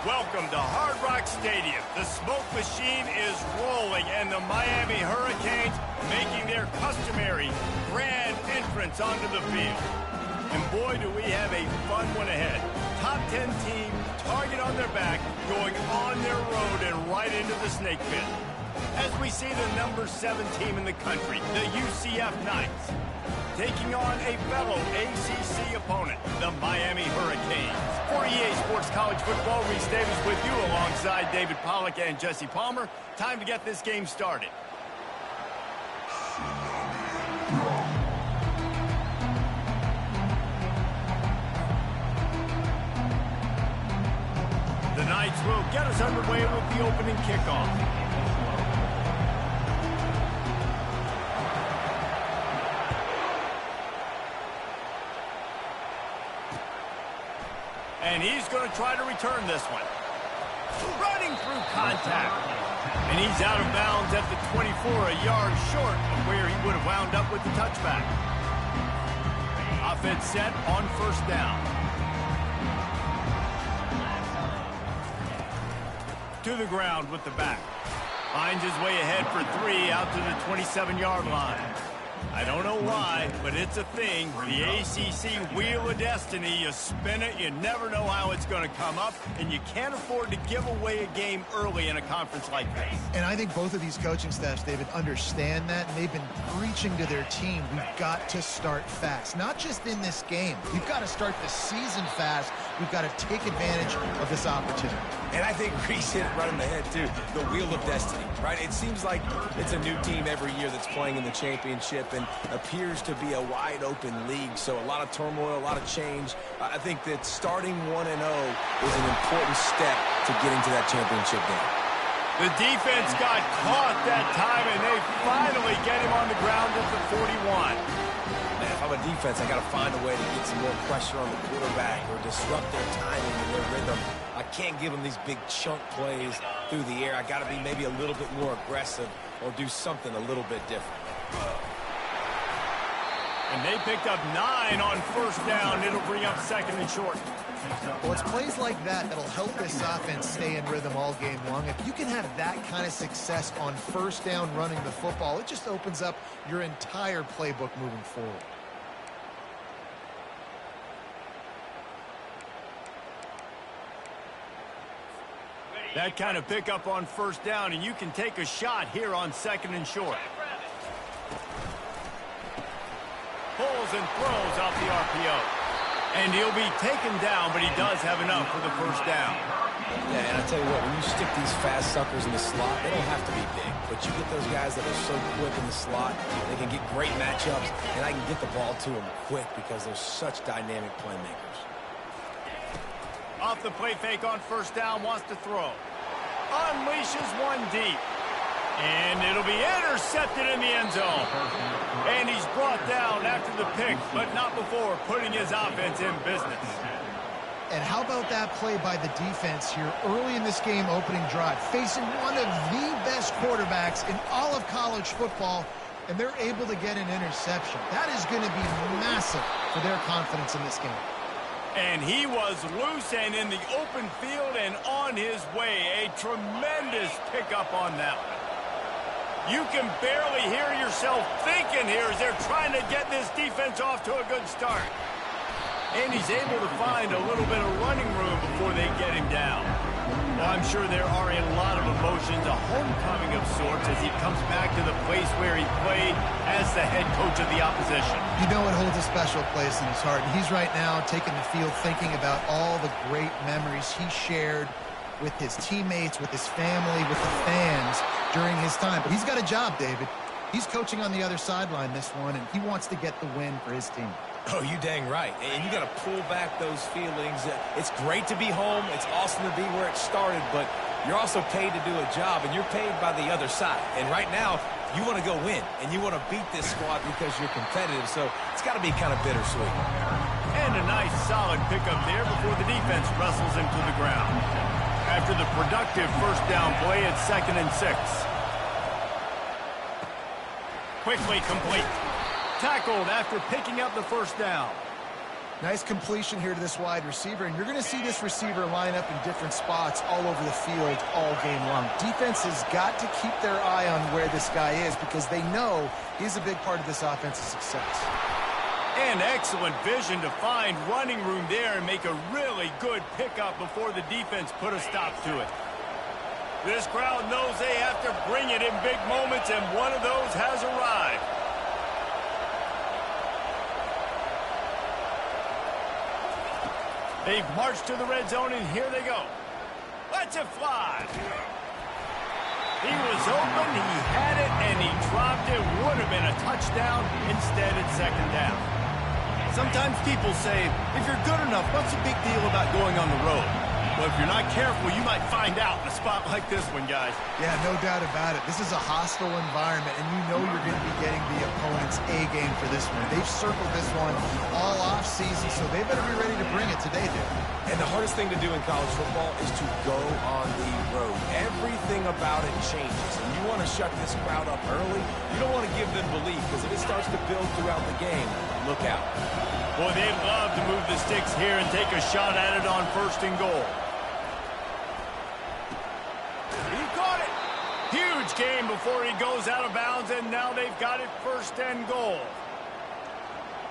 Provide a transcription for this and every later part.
Welcome to Hard Rock Stadium. The smoke machine is rolling, and the Miami Hurricanes making their customary grand entrance onto the field. And boy, do we have a fun one ahead. Top 10 team, target on their back, going on their road and right into the snake pit. As we see the number 7 team in the country, the UCF Knights, taking on a fellow ACC opponent, the Miami Hurricanes. For EA Sports College Football, Reese Davis with you alongside David Pollack and Jesse Palmer. Time to get this game started. The Knights will get us underway with the opening kickoff. And he's going to try to return this one. Running through contact. And he's out of bounds at the 24, a yard short of where he would have wound up with the touchback. Offense set on first down. To the ground with the back. Finds his way ahead for 3 out to the 27-yard line. I don't know why, but it's a thing. The ACC Wheel of Destiny, you spin it, you never know how it's going to come up, and you can't afford to give away a game early in a conference like this. And I think both of these coaching staffs, David, understand that, and they've been preaching to their team, we've got to start fast. Not just in this game. We've got to start the season fast. We've got to take advantage of this opportunity. And I think Reese hit it right on the head, too. The Wheel of Destiny, right? It seems like it's a new team every year that's playing in the championship and appears to be a wide-open league. So a lot of turmoil, a lot of change. I think that starting 1-0 is an important step to getting to that championship game. The defense got caught that time, and they finally get him on the ground at the 41. Man, if I'm a defense, I got to find a way to get some more pressure on the quarterback or disrupt their timing and their rhythm. I can't give them these big chunk plays through the air. I got to be maybe a little bit more aggressive or do something a little bit different. And they picked up 9 on first down. It'll bring up second and short. Well, it's plays like that that'll help this offense stay in rhythm all game long. If you can have that kind of success on first down running the football, it just opens up your entire playbook moving forward. That kind of pickup on first down, and you can take a shot here on second and short. Pulls and throws off the RPO. And he'll be taken down, but he does have enough for the first down. Yeah, and I tell you what, when you stick these fast suckers in the slot, they don't have to be big. But you get those guys that are so quick in the slot, they can get great matchups, and I can get the ball to them quick because they're such dynamic playmakers. Off the play fake on first down, wants to throw. Unleashes one deep. And it'll be intercepted in the end zone. And he's brought down after the pick, but not before putting his offense in business. And how about that play by the defense here early in this game opening drive, facing one of the best quarterbacks in all of college football, and they're able to get an interception. That is going to be massive for their confidence in this game. And he was loose and in the open field and on his way. A tremendous pickup on that one. You can barely hear yourself thinking here as they're trying to get this defense off to a good start. And he's able to find a little bit of running room before they get him down. Well, I'm sure there are a lot of emotions, a homecoming of sorts as he comes back to the place where he played as the head coach of the opposition. You know it holds a special place in his heart. And he's right now taking the field thinking about all the great memories he shared with his teammates, with his family, with the fans during his time. But he's got a job, David. He's coaching on the other sideline this one, and he wants to get the win for his team. Oh, you dang right. And you got to pull back those feelings. It's great to be home. It's awesome to be where it started, but you're also paid to do a job, and you're paid by the other side. And right now, you want to go win, and you want to beat this squad because you're competitive, so it's got to be kind of bittersweet. And a nice, solid pickup there before the defense wrestles him to the ground. After the productive first down play, it's 2nd and 6. Quickly complete. Tackled after picking up the first down. Nice completion here to this wide receiver, and you're going to see this receiver line up in different spots all over the field all game long. Defense has got to keep their eye on where this guy is because they know he's a big part of this offense's success. And excellent vision to find running room there and make a really good pickup before the defense put a stop to it. This crowd knows they have to bring it in big moments, and one of those has arrived. They've marched to the red zone, and here they go. Let's it fly. He was open, he had it, and he dropped it. Would have been a touchdown. Instead, it's second down. Sometimes people say, if you're good enough, what's the big deal about going on the road? Well, if you're not careful, you might find out in a spot like this one, guys. Yeah, no doubt about it. This is a hostile environment, and you know you're going to be getting the opponent's A-game for this one. They've circled this one all off-season, so they better be ready to bring it today, dude. And the hardest thing to do in college football is to go on the road. Everything about it changes, and you want to shut this crowd up early. You don't want to give them belief, because if it starts to build throughout the game, look out. Boy, they'd love to move the sticks here and take a shot at it on 1st and goal. He caught it. Huge gain before he goes out of bounds, and now they've got it 1st and goal.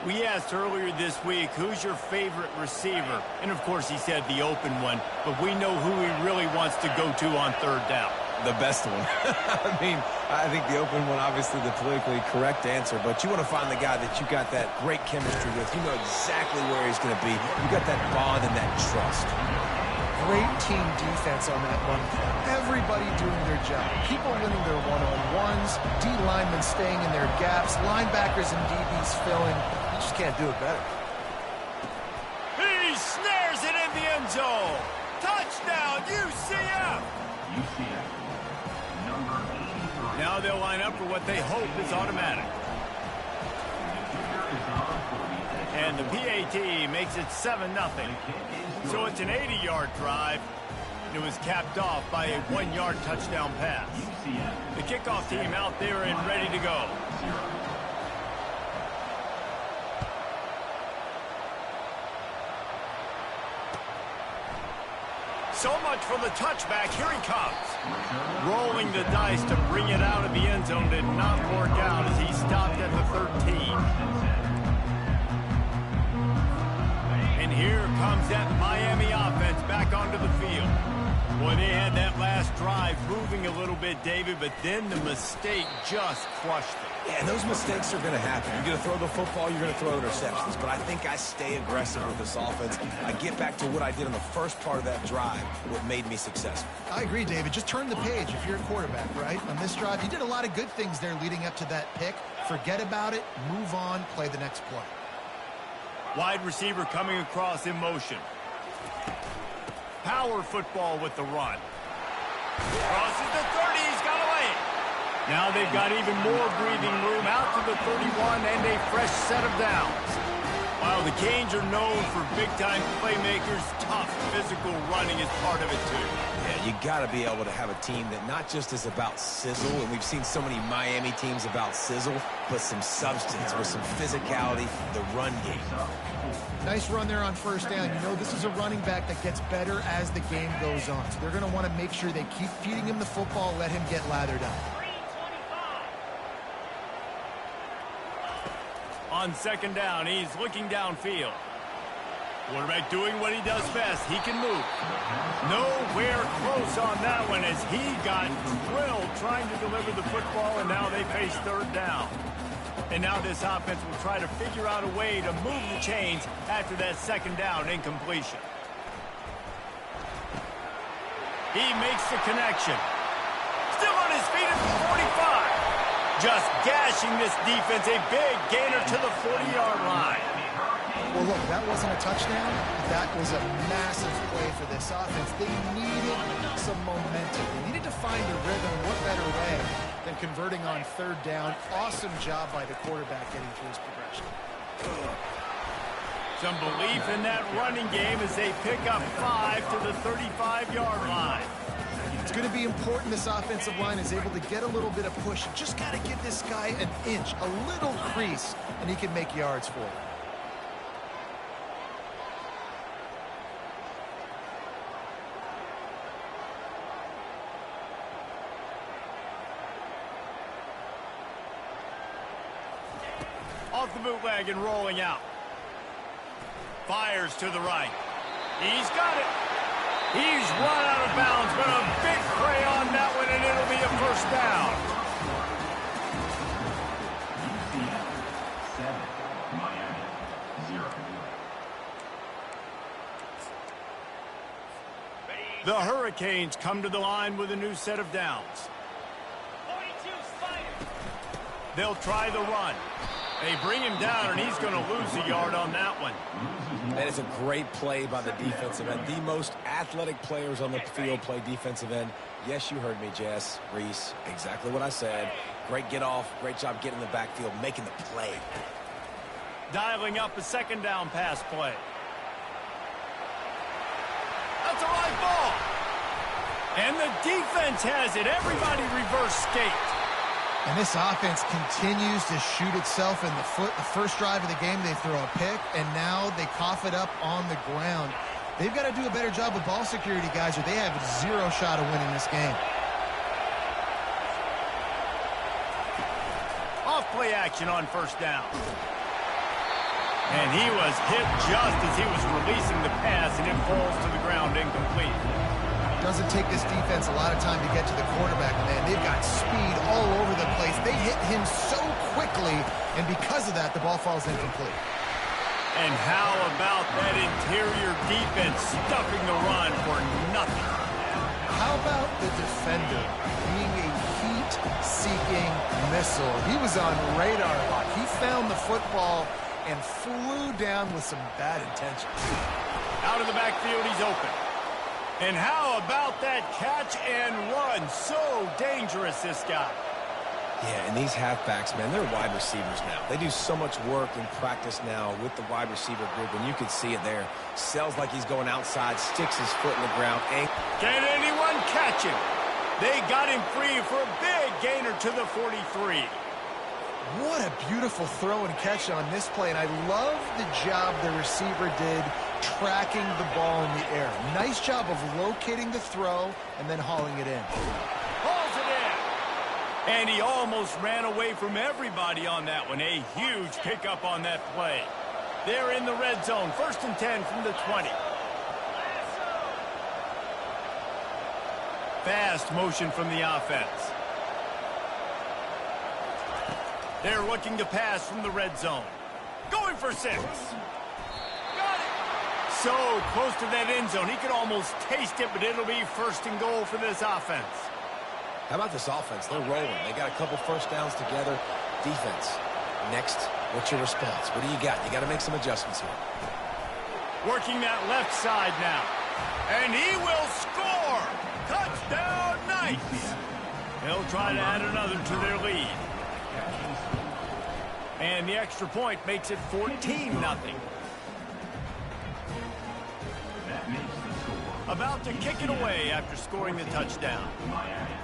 We asked earlier this week, who's your favorite receiver? And, of course, he said the open one, but we know who he really wants to go to on 3rd down. The best one. I think the open one, obviously the politically correct answer, but you want to find the guy that you got that great chemistry with. You know exactly where he's going to be. You got that bond and that trust. Great team defense on that one. Everybody doing their job. People winning their one-on-ones, D linemen staying in their gaps, linebackers and DBs filling. You just can't do it better. He snares it in the end zone. Touchdown, UCF! Now they'll line up for what they hope is automatic. And the PAT makes it 7-0. So it's an 80-yard drive. It was capped off by a 1-yard touchdown pass. The kickoff team out there and ready to go. So much for the touchback. Here he comes. Rolling the dice to bring it out of the end zone did not work out as he stopped at the 13. And here comes that Miami offense back onto the field. Boy, they had that last drive moving a little bit, David, but then the mistake just crushed them. Yeah, those mistakes are going to happen. You're going to throw the football, you're going to throw interceptions. But I think I stay aggressive with this offense. I get back to what I did on the first part of that drive, what made me successful. I agree, David. Just turn the page if you're a quarterback, right? On this drive, you did a lot of good things there leading up to that pick. Forget about it, move on, play the next play. Wide receiver coming across in motion. Power football with the run. Crosses the 30, he's got away. Now they've got even more breathing room out to the 31 and a fresh set of downs. While the Canes are known for big-time playmakers, tough physical running is part of it too. Yeah, you got to be able to have a team that not just is about sizzle, and we've seen so many Miami teams about sizzle, but some substance with some physicality, the run game. Nice run there on 1st down. You know this is a running back that gets better as the game goes on. So they're going to want to make sure they keep feeding him the football, let him get lathered up. On 2nd down, he's looking downfield. Quarterback doing what he does best. He can move. Nowhere close on that one as he got drilled trying to deliver the football, and now they face 3rd down. And now this offense will try to figure out a way to move the chains after that 2nd down incompletion. He makes the connection. Still on his feet at the 45. Just gashing this defense, a big gainer to the 40-yard line. Well, look, that wasn't a touchdown. That was a massive play for this offense. They needed some momentum. They needed to find a rhythm. What better way than converting on 3rd down? Awesome job by the quarterback getting through his progression. Some belief in that running game as they pick up 5 to the 35-yard line. It's going to be important this offensive line is able to get a little bit of push. You just got to give this guy an inch, a little crease, and he can make yards for it. off the bootleg and rolling out. Fires to the right. He's got it. He's run out of bounds, but a big play on that one, and it'll be a first down. UCF 7, Miami 0. The Hurricanes come to the line with a new set of downs. They'll try the run. They bring him down, and he's going to lose a yard on that one. That is a great play by the defensive end. The most athletic players on the field play defensive end. Yes, you heard me, Jess, Reese. Exactly what I said. Great get off. Great job getting in the backfield, making the play. Dialing up a second down pass play. That's a right ball. And the defense has it. Everybody reverse skate. And this offense continues to shoot itself in the foot. The first drive of the game, they throw a pick, and now they cough it up on the ground. They've got to do a better job of ball security, guys, or they have zero shot of winning this game. Off play action on first down. And he was hit just as he was releasing the pass, and it falls to the ground incomplete. Doesn't take this defense a lot of time to get to the quarterback, man. They've got speed all over the place. They hit him so quickly, and because of that, the ball falls incomplete. And how about that interior defense stuffing the run for nothing? How about the defender being a heat-seeking missile? He was on radar lock. He found the football and flew down with some bad intentions. Out of the backfield, he's open. And how about that catch and run? So dangerous, this guy. Yeah, and these halfbacks, man, they're wide receivers now. They do so much work in practice now with the wide receiver group, and you can see it there. Sells like he's going outside, sticks his foot in the ground. Can anyone catch him? They got him free for a big gainer to the 43. What a beautiful throw and catch on this play, and I love the job the receiver did tracking the ball in the air. Nice job of locating the throw and then hauling it in. Hauls it in. And he almost ran away from everybody on that one. A huge pickup on that play. They're in the red zone. 1st and 10 from the 20. Fast motion from the offense. They're looking to pass from the red zone. Going for 6. Got it. So close to that end zone. He could almost taste it, but it'll be 1st and goal for this offense. How about this offense? They're rolling. They got a couple first downs together. Defense. Next, what's your response? What do you got? You got to make some adjustments here. Working that left side now. And he will score. Touchdown, Knights. They'll try to add another to their lead. And the extra point makes it 14-0. About to kick it away after scoring the touchdown. Miami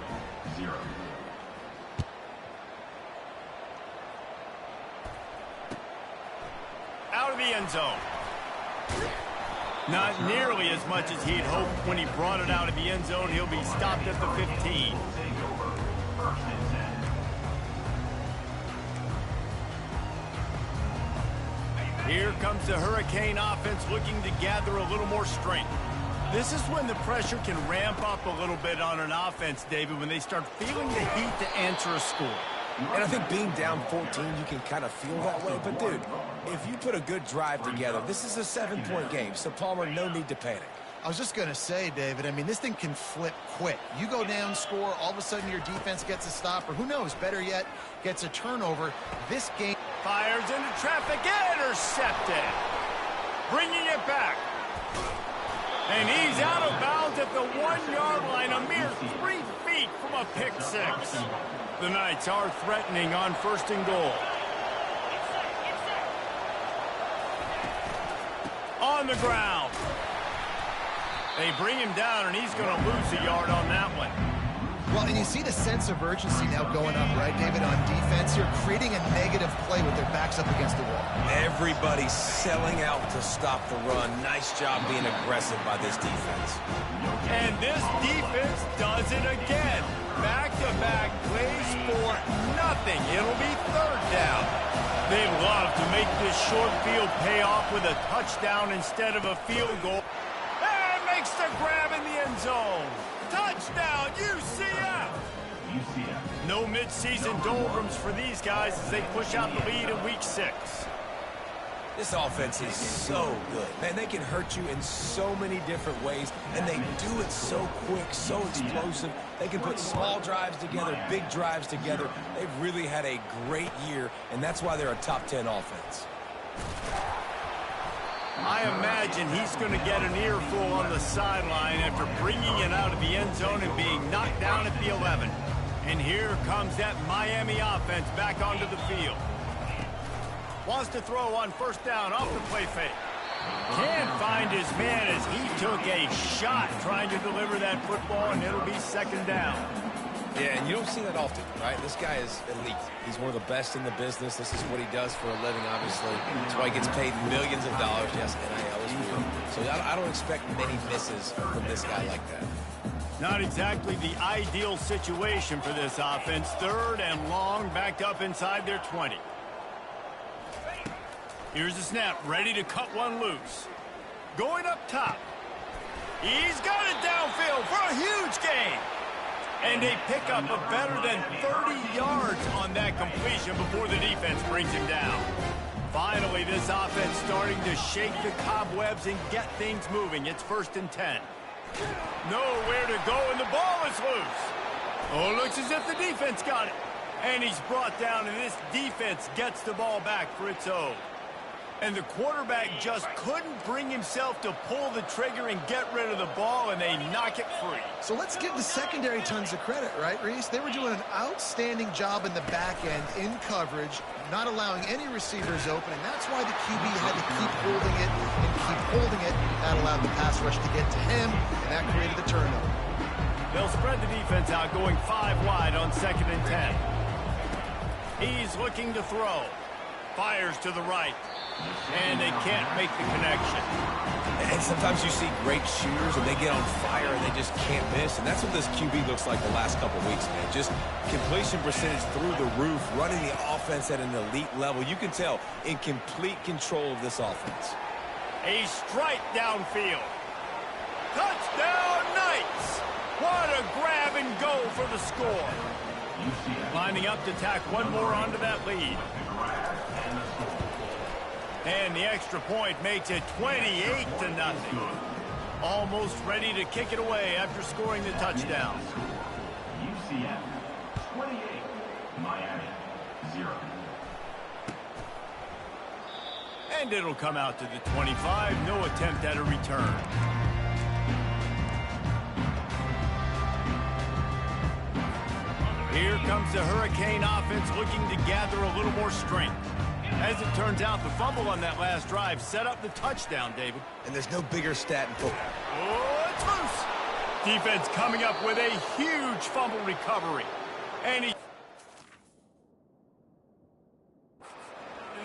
0. Out of the end zone. Not nearly as much as he'd hoped when he brought it out of the end zone. He'll be stopped at the 15. Here comes the Hurricane offense looking to gather a little more strength. This is when the pressure can ramp up a little bit on an offense, David, when they start feeling the heat to answer a score. And I think being down 14, you can kind of feel that way. But, dude, if you put a good drive together, this is a 7-point game. So, Palmer, no need to panic. I was just going to say, David, I mean, this thing can flip quick. You go down, score, all of a sudden your defense gets a stop, or who knows, better yet, gets a turnover. This game... Fires into traffic, intercepted. Bringing it back. And he's out of bounds at the 1-yard line, a mere 3 feet from a pick 6. The Knights are threatening on 1st and goal. On the ground. They bring him down, and he's going to lose a yard on that one. Well, and you see the sense of urgency now going up, right, David, on defense. You're creating a negative play with their backs up against the wall. Everybody's selling out to stop the run. Nice job being aggressive by this defense. And this defense does it again. Back-to-back plays for nothing. It'll be 3rd down. They love to make this short field pay off with a touchdown instead of a field goal. And makes the grab in the end zone. Touchdown, UCF! UCF. No midseason doldrums for these guys as they push out the lead in Week 6. This offense is so good. Man, they can hurt you in so many different ways, and they do it so quick, so explosive. They can put small drives together, big drives together. They've really had a great year, and that's why they're a top 10 offense. I imagine he's going to get an earful on the sideline after bringing it out of the end zone and being knocked down at the 11. And here comes that Miami offense back onto the field. Wants to throw on first down off the play fake. Can't find his man as he took a shot trying to deliver that football, and it'll be second down. Yeah, and you don't see that often, right? This guy is elite. He's one of the best in the business. This is what he does for a living, obviously. That's why he gets paid millions of dollars. Yes, NIL is real. So I don't expect many misses from this guy like that. Not exactly the ideal situation for this offense. Third and long, backed up inside their 20. Here's the snap, ready to cut one loose. Going up top. He's got it downfield for a huge gain. And a pickup of better than 30 yards on that completion before the defense brings him down. Finally, this offense starting to shake the cobwebs and get things moving. It's 1st and 10. Nowhere to go, and the ball is loose. Oh, looks as if the defense got it. And he's brought down, and this defense gets the ball back for its own. And the quarterback just couldn't bring himself to pull the trigger and get rid of the ball, and they knock it free. So let's give the secondary tons of credit, right, Reese? They were doing an outstanding job in the back end in coverage, not allowing any receivers open, and that's why the QB had to keep holding it and keep holding it. That allowed the pass rush to get to him, and that created the turnover. They'll spread the defense out, going 5 wide on 2nd and 10. He's looking to throw. Fires to the right. And they can't make the connection. And sometimes you see great shooters and they get on fire and they just can't miss. And that's what this QB looks like the last couple weeks, man. Just completion percentage through the roof, running the offense at an elite level. You can tell in complete control of this offense. A strike downfield. Touchdown Knights! What a grab and go for the score. Lining up to tack one more onto that lead. And the extra point makes it 28-0. Almost ready to kick it away after scoring the touchdown. UCF 28, Miami 0. And it'll come out to the 25. No attempt at a return. Here comes the Hurricane offense looking to gather a little more strength. As it turns out, the fumble on that last drive set up the touchdown, David. And there's no bigger stat in football. Oh, it's loose. Defense coming up with a huge fumble recovery. And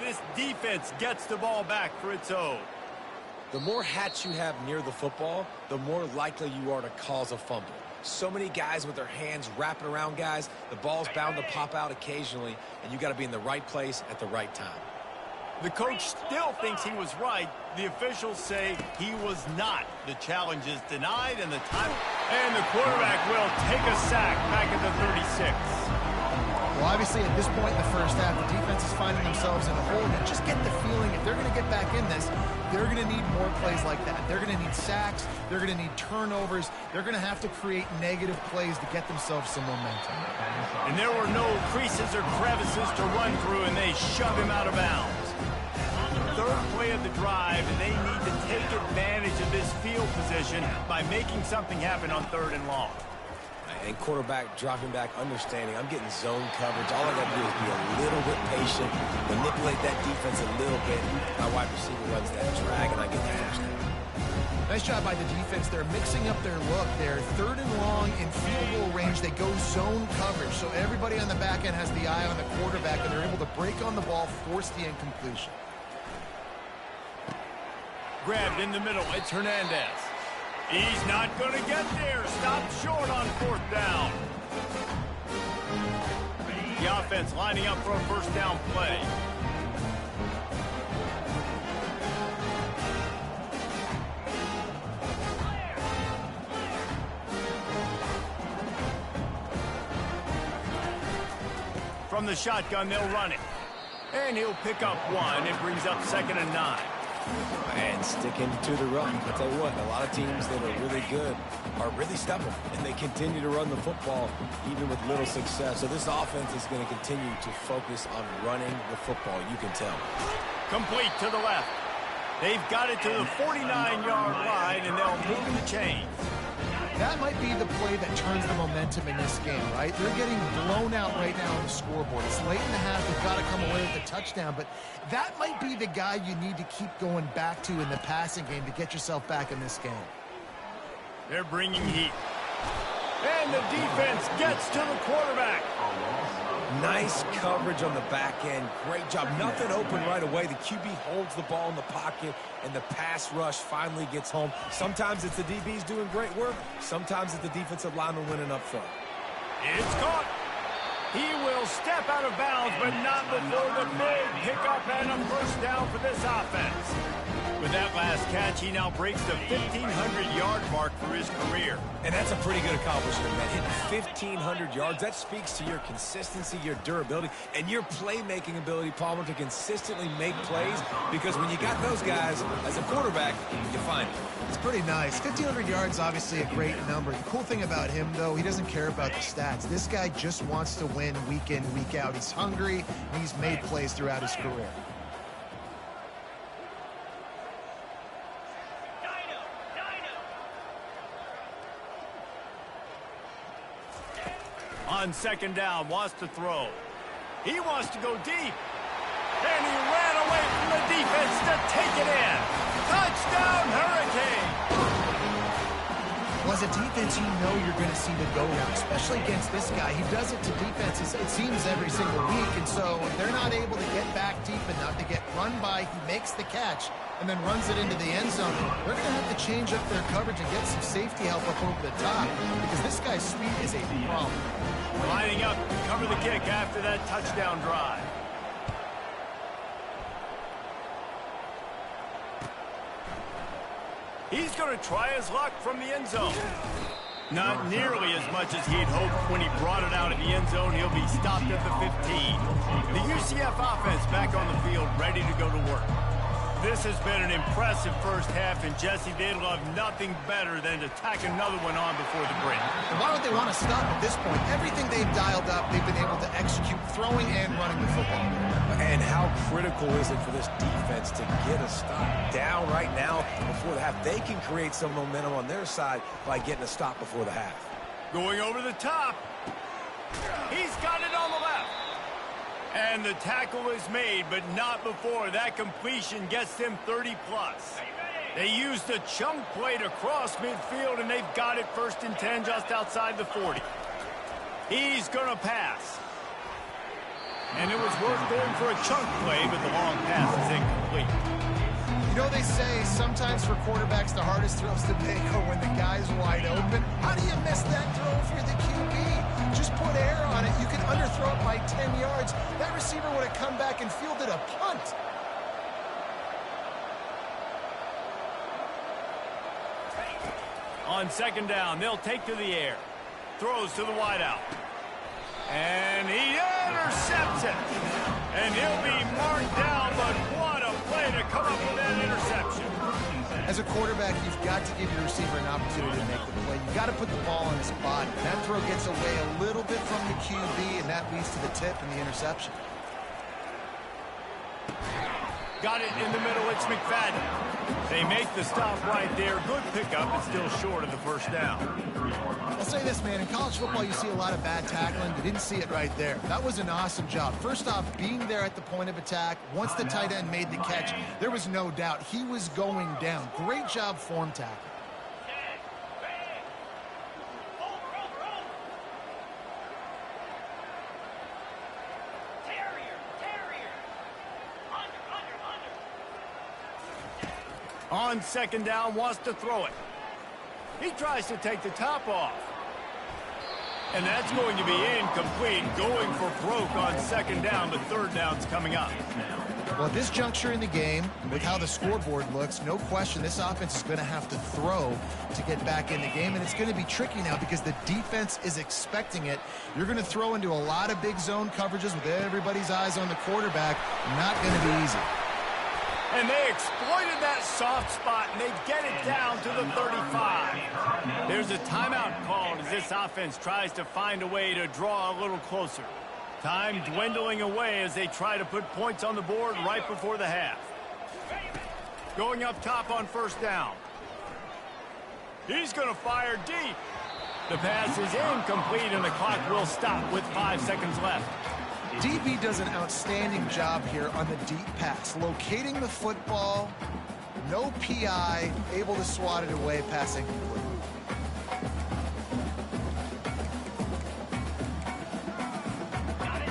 this defense gets the ball back for its own. The more hats you have near the football, the more likely you are to cause a fumble. So many guys with their hands wrapping around guys. The ball's bound to pop out occasionally, and you got to be in the right place at the right time. The coach still thinks he was right. The officials say he was not. The challenge is denied, and the time. And the quarterback will take a sack back at the 36. Well, obviously, at this point in the first half, the defense is finding themselves in a hole, and just get the feeling if they're going to get back in this, they're going to need more plays like that. They're going to need sacks. They're going to need turnovers. They're going to have to create negative plays to get themselves some momentum. And there were no creases or crevices to run through, and they shove him out of bounds. Third play of the drive, and they need to take advantage of this field position by making something happen on 3rd and long. And quarterback dropping back, understanding I'm getting zone coverage. All I got to do is be a little bit patient, manipulate that defense a little bit. My wide receiver runs that drag, and I get the first down. Nice job by the defense. They're mixing up their look. They're 3rd and long in field goal range. They go zone coverage, so everybody on the back end has the eye on the quarterback, and they're able to break on the ball, force the incompletion. Grabbed in the middle. It's Hernandez. He's not going to get there. Stopped short on 4th down. The offense lining up for a first down play. From the shotgun, they'll run it. And he'll pick up one. It brings up 2nd and 9. And sticking to the run. I'll tell you what, a lot of teams that are really good are really stubborn, and they continue to run the football even with little success. So this offense is going to continue to focus on running the football, you can tell. Complete to the left. They've got it to the 49-yard line, and they'll move the chain. That might be the play that turns the momentum in this game, right? They're getting blown out right now on the scoreboard. It's late in the half. They've got to come away with a touchdown, but that might be the guy you need to keep going back to in the passing game to get yourself back in this game. They're bringing heat. And the defense gets to the quarterback. Nice coverage on the back end. Great job. Nothing open right away. The QB holds the ball in the pocket, and the pass rush finally gets home. Sometimes it's the DBs doing great work. Sometimes it's the defensive lineman winning up front. It's caught. He will step out of bounds, but not before the big pickup and a first down for this offense. With that last catch, he now breaks the 1,500-yard mark for his career. And that's a pretty good accomplishment, man. Hitting 1,500 yards, that speaks to your consistency, your durability, and your playmaking ability, Palmer, to consistently make plays. Because when you got those guys, as a quarterback, you find it. It's pretty nice. 1,500 yards, obviously a great number. The cool thing about him, though, he doesn't care about the stats. This guy just wants to win week in, week out. He's hungry, and he's made plays throughout his career. On 2nd down, wants to throw. He wants to go deep. And he ran away from the defense to take it in. Touchdown, Hurricane! Well, as a defense, you know you're going to see the go-route, especially against this guy. He does it to defenses, it seems, every single week. And so if they're not able to get back deep enough to get run by, he makes the catch and then runs it into the end zone. They're going to have to change up their coverage and get some safety help up over the top because this guy's speed is a problem. Lining up to cover the kick after that touchdown drive. He's going to try his luck from the end zone. Not nearly as much as he'd hoped when he brought it out of the end zone. He'll be stopped at the 15. The UCF offense back on the field, ready to go to work. This has been an impressive first half, and Jesse, they'd love nothing better than to tack another one on before the break. And why would they want to stop at this point? Everything they've dialed up, they've been able to execute throwing and running the football. And how critical is it for this defense to get a stop down right now before the half? They can create some momentum on their side by getting a stop before the half. Going over the top. He's got it on the left. And the tackle is made, but not before that completion gets them 30-plus. They used a chunk play to cross midfield, and they've got it 1st and 10 just outside the 40. He's going to pass. And it was worth going for a chunk play, but the long pass is incomplete. You know, they say sometimes for quarterbacks the hardest throws to make are when the guy's wide open. How do you miss that throw if you're the QB? Just put air on it. You can underthrow it by 10 yards. That receiver would have come back and fielded a punt. On 2nd down, they'll take to the air. Throws to the wideout. And he intercepts it. And he'll be marked down, but what a play to come up with that interception. As a quarterback, you've got to give your receiver an opportunity to make the play. You've got to put the ball on his body. That throw gets away a little bit from the QB, and that leads to the tip and the interception. Got it in the middle. It's McFadden. They make the stop right there. Good pickup. It's still short of the first down. I'll say this, man. In college football, you see a lot of bad tackling. You didn't see it right there. That was an awesome job. First off, being there at the point of attack. Once the tight end made the catch, there was no doubt he was going down. Great job form tackle. On 2nd down, wants to throw it. He tries to take the top off. And that's going to be incomplete. Going for broke on 2nd down, but 3rd down's coming up. Well, at this juncture in the game, with how the scoreboard looks, no question this offense is going to have to throw to get back in the game, and it's going to be tricky now because the defense is expecting it. You're going to throw into a lot of big zone coverages with everybody's eyes on the quarterback. Not going to be easy. And they exploited that soft spot, and they get it down to the 35. There's a timeout called as this offense tries to find a way to draw a little closer. Time dwindling away as they try to put points on the board right before the half. Going up top on first down. He's going to fire deep. The pass is incomplete, and the clock will stop with 5 seconds left. DB does an outstanding job here on the deep pass, locating the football, no PI, able to swat it away, passing complete.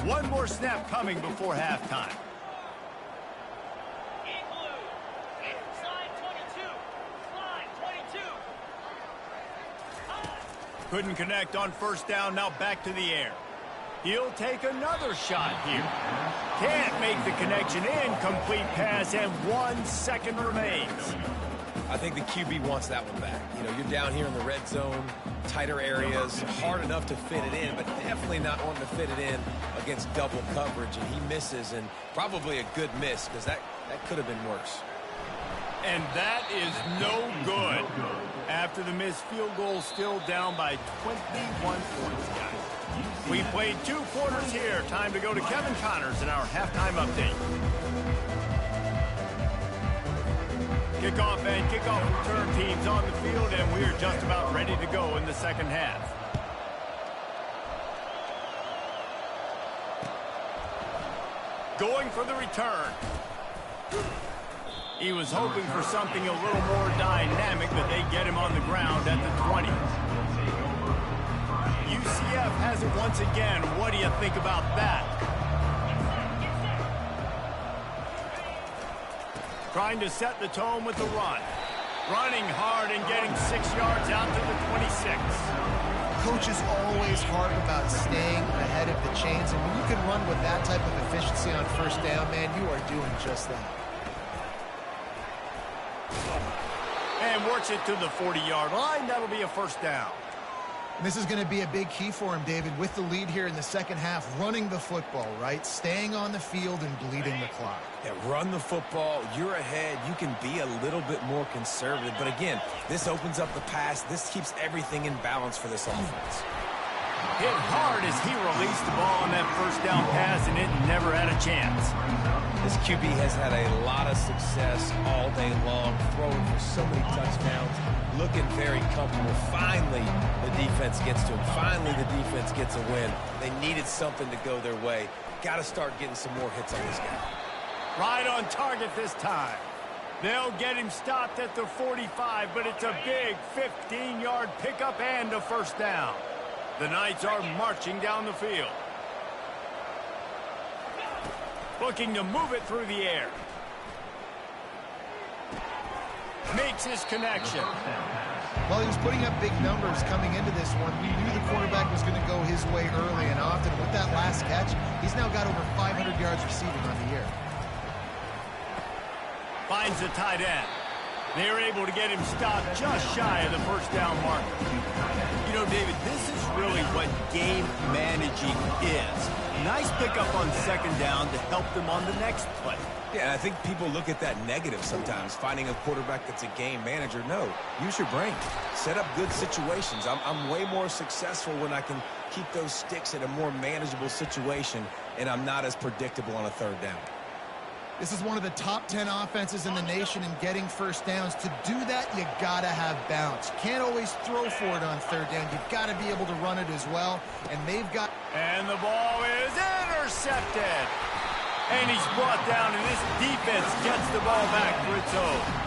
One more snap coming before halftime. Couldn't connect on first down, now back to the air. He'll take another shot here. Can't make the connection, incomplete pass, and 1 second remains. I think the QB wants that one back. You know, you're down here in the red zone, tighter areas, hard enough to fit it in, but definitely not wanting to fit it in against double coverage, and he misses, and probably a good miss because that could have been worse. And that is no good. After the missed field goal, still down by 21 points, guys. We played 2 quarters here. Time to go to Kevin Connors in our halftime update. Kickoff and kickoff return teams on the field, and we're just about ready to go in the second half. Going for the return. He was hoping for something a little more dynamic, but they get him on the ground at the 20. UCF has it once again. What do you think about that? Trying to set the tone with the run. Running hard and getting 6 yards out to the 26. Coaches always harp about staying ahead of the chains, and when you can run with that type of efficiency on first down, man, you are doing just that. And works it to the 40-yard line. That'll be a first down. And this is going to be a big key for him, David, with the lead here in the second half, running the football, right? Staying on the field and bleeding the clock. Yeah, run the football. You're ahead. You can be a little bit more conservative. But again, this opens up the pass. This keeps everything in balance for this offense. Hit hard as he released the ball on that first down pass, and it never had a chance. This QB has had a lot of success all day long, throwing for so many touchdowns, looking very comfortable. Finally, the defense gets to him. Finally, the defense gets a win. They needed something to go their way. Got to start getting some more hits on this guy. Right on target this time. They'll get him stopped at the 45, but it's a big 15-yard pickup and a first down. The Knights are marching down the field. Looking to move it through the air. Makes his connection. Well, he was putting up big numbers coming into this one. We knew the quarterback was going to go his way early and often. With that last catch, he's now got over 500 yards receiving on the year. Finds the tight end. They're able to get him stopped just shy of the first down mark. You know, David, this is really what game managing is. Nice pickup on second down to help them on the next play. Yeah, I think people look at that negative sometimes, finding a quarterback that's a game manager. No, use your brain. Set up good situations. I'm way more successful when I can keep those sticks in a more manageable situation, and I'm not as predictable on a third down. This is one of the top 10 offenses in the nation in getting first downs. To do that, you got to have bounce. You can't always throw for it on third down. You've got to be able to run it as well, and they've got... And the ball is intercepted. And he's brought down, and this defense gets the ball back for its own.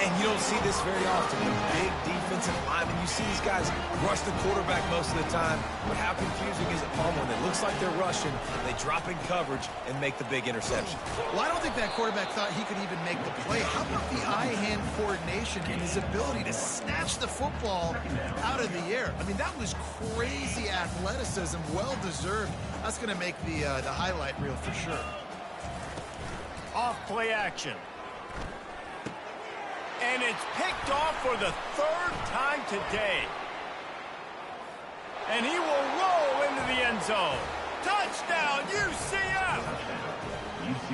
And you don't see this very often. Big defensive linemen, you see these guys rush the quarterback most of the time, but how confusing is it, Palmer? It looks like they're rushing, they drop in coverage and make the big interception. Well, I don't think that quarterback thought he could even make the play. How about the eye-hand coordination and his ability to snatch the football out of the air? I mean, that was crazy athleticism, well-deserved. That's going to make the highlight reel for sure. Off play action. And it's picked off for the third time today. And he will roll into the end zone. Touchdown, UCF!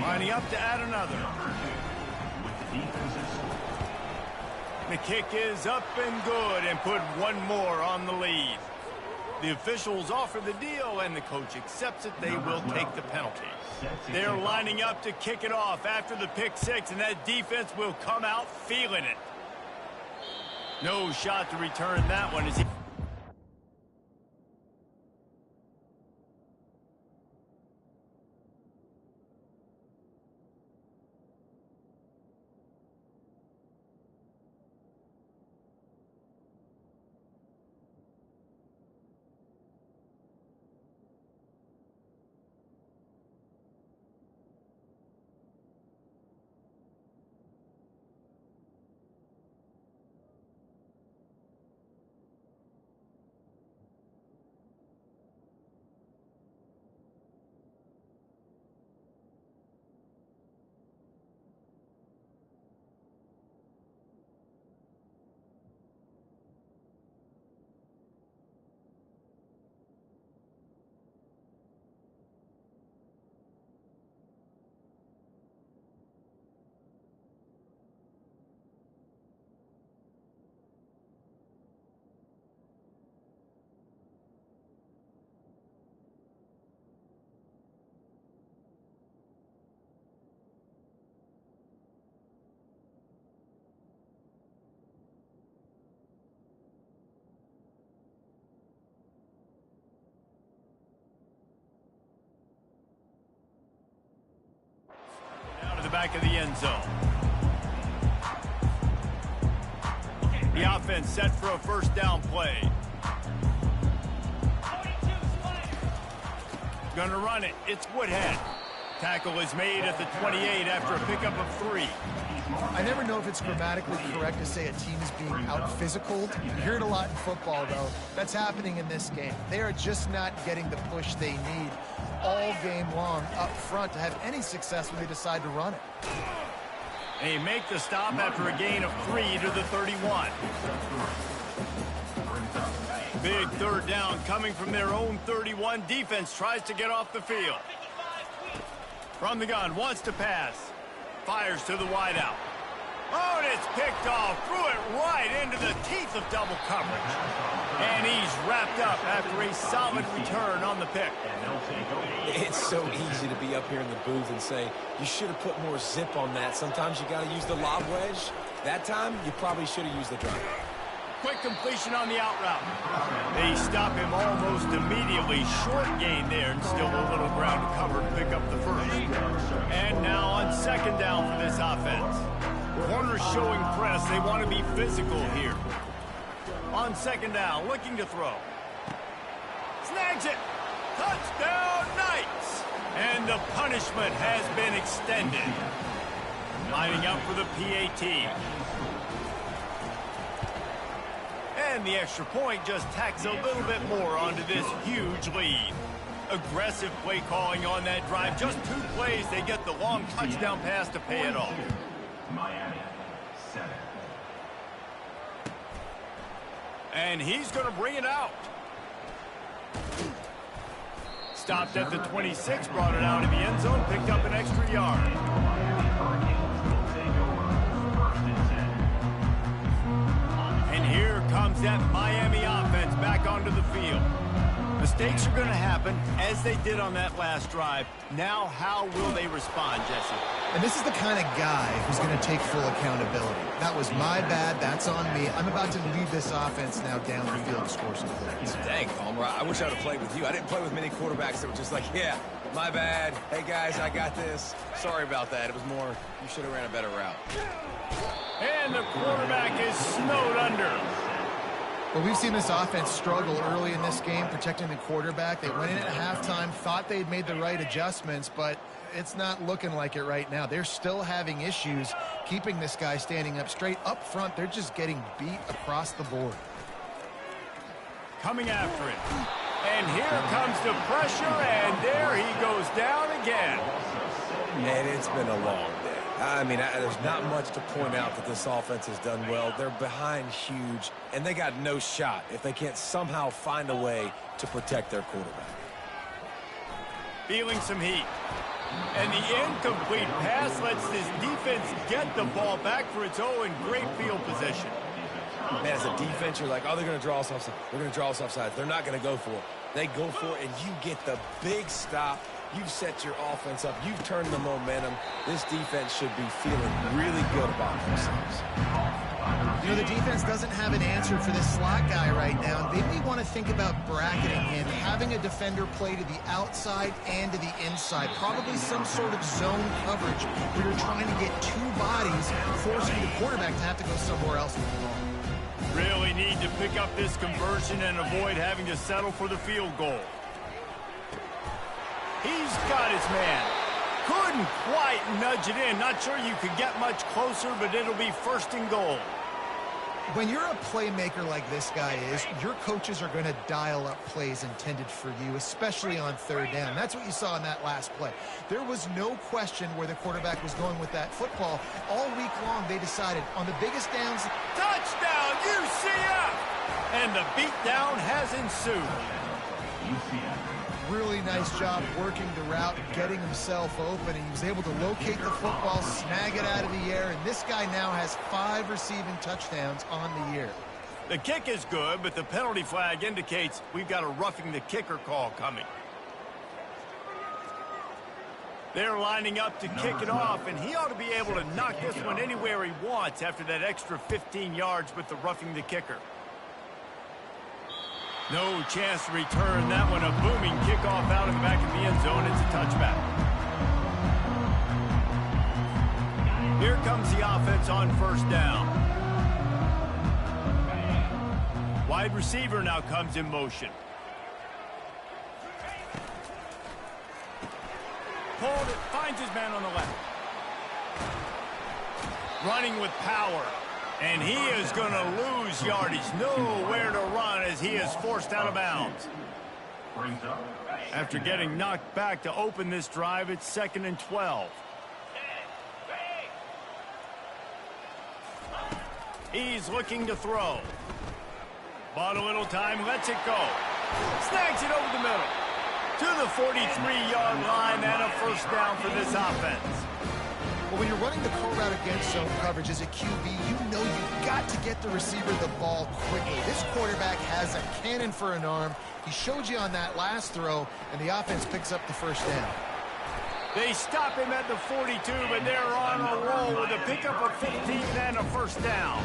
Lining up to add another. The kick is up and good and put one more on the lead. The officials offer the deal and the coach accepts it. They will take the penalty. They're lining up to kick it off after the pick six, and that defense will come out feeling it. No shot to return that one. As he the back of the end zone. The offense set for a first down play. Gonna run it. It's Woodhead. Tackle is made at the 28 after a pickup of 3. I never know if it's grammatically correct to say a team is being out-physicaled. You hear it a lot in football, though. That's happening in this game. They are just not getting the push they need all game long up front to have any success when they decide to run it. They make the stop after a gain of 3 to the 31. Big third down coming from their own 31. Defense tries to get off the field. From the gun, wants to pass. Fires to the wideout. Oh, and it's picked off. Threw it right into the teeth of double coverage. And he's wrapped up after a solid return on the pick. It's so easy to be up here in the booth and say, you should have put more zip on that. Sometimes you got to use the lob wedge. That time, you probably should have used the drive. Quick completion on the out route. They stop him almost immediately. Short gain there, and still a little ground to cover to pick up the first. And now on second down for this offense. Corners showing press. They want to be physical here. On second down, looking to throw. Snags it. Touchdown, Knights. And the punishment has been extended. Lining up for the PAT. And the extra point just tacks a little bit more onto this huge lead. Aggressive play calling on that drive. Just 2 plays, they get the long touchdown pass to pay it off. Miami, 7. And he's going to bring it out. Stopped at the 26, brought it out of the end zone, picked up an extra yard. And here comes that Miami offense back onto the field. Mistakes are going to happen, as they did on that last drive. Now, how will they respond, Jesse? And this is the kind of guy who's going to take full accountability. That was my bad. That's on me. I'm about to lead this offense now down the field to score some points. Dang, Palmer, I wish I would have played with you. I didn't play with many quarterbacks that were just like, yeah, my bad. Hey, guys, I got this. Sorry about that. It was more, you should have ran a better route. And the quarterback is snowed under. Well, we've seen this offense struggle early in this game, protecting the quarterback. They went in at halftime, thought they'd made the right adjustments, but it's not looking like it right now. They're still having issues keeping this guy standing up straight. Up front, they're just getting beat across the board. Coming after it. And here comes the pressure, and there he goes down again. And it's been a long I mean, there's not much to point out that this offense has done well. They're behind huge, and they got no shot if they can't somehow find a way to protect their quarterback. Feeling some heat. And the incomplete pass lets this defense get the ball back for its own great field position. Man, as a defense, you're like, oh, they're going to draw us offside. They're going to draw us offside. They're not going to go for it. They go for it, and you get the big stop. You've set your offense up. You've turned the momentum. This defense should be feeling really good about themselves. You know, the defense doesn't have an answer for this slot guy right now. They may want to think about bracketing him, having a defender play to the outside and to the inside. Probably some sort of zone coverage where you're trying to get two bodies, forcing the quarterback to have to go somewhere else with the ball. Really need to pick up this conversion and avoid having to settle for the field goal. He's got his man. Couldn't quite nudge it in. Not sure you could get much closer, but it'll be first and goal. When you're a playmaker like this guy is, your coaches are going to dial up plays intended for you, especially on third down. That's what you saw in that last play. There was no question where the quarterback was going with that football. All week long, they decided on the biggest downs. Touchdown, UCF! And the beatdown has ensued. Really nice job working the route, getting himself open, and he was able to locate the football, snag it out of the air, and this guy now has 5 receiving touchdowns on the year. The kick is good, but the penalty flag indicates we've got a roughing the kicker call coming. They're lining up to kick it off, and he ought to be able to knock this one anywhere he wants after that extra 15 yards with the roughing the kicker. No chance to return that one. A booming kickoff out of the back of the end zone. It's a touchback. Here comes the offense on first down. Wide receiver now comes in motion. Pulled it, finds his man on the left. Running with power. And he is going to lose yardage. Nowhere to run as he is forced out of bounds. After getting knocked back to open this drive, it's 2nd and 12. He's looking to throw. Bought a little time, lets it go. Snags it over the middle. To the 43-yard line and a first down for this offense. Well, when you're running the curl route against zone coverage as a QB, you know you've got to get the receiver the ball quickly. This quarterback has a cannon for an arm. He showed you on that last throw, and the offense picks up the first down. They stop him at the 42, but they're on a roll with a pickup of 15 and a first down.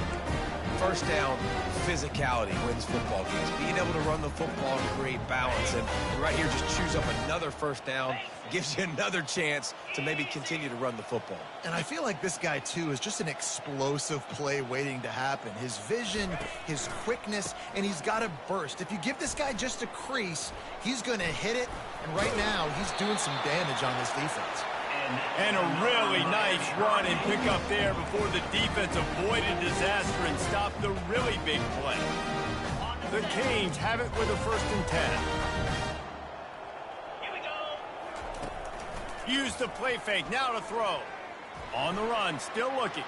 First down, physicality wins football games. Being able to run the football and create balance. And right here, just choose up another first down. Gives you another chance to maybe continue to run the football. And I feel like this guy, too, is just an explosive play waiting to happen. His vision, his quickness, and he's got a burst. If you give this guy just a crease, he's going to hit it. And right now, he's doing some damage on this defense. And a really nice run and pick up there before the defense avoided disaster and stopped the really big play. The Canes have it with a 1st and 10. Use the play fake, now to throw. On the run, still looking.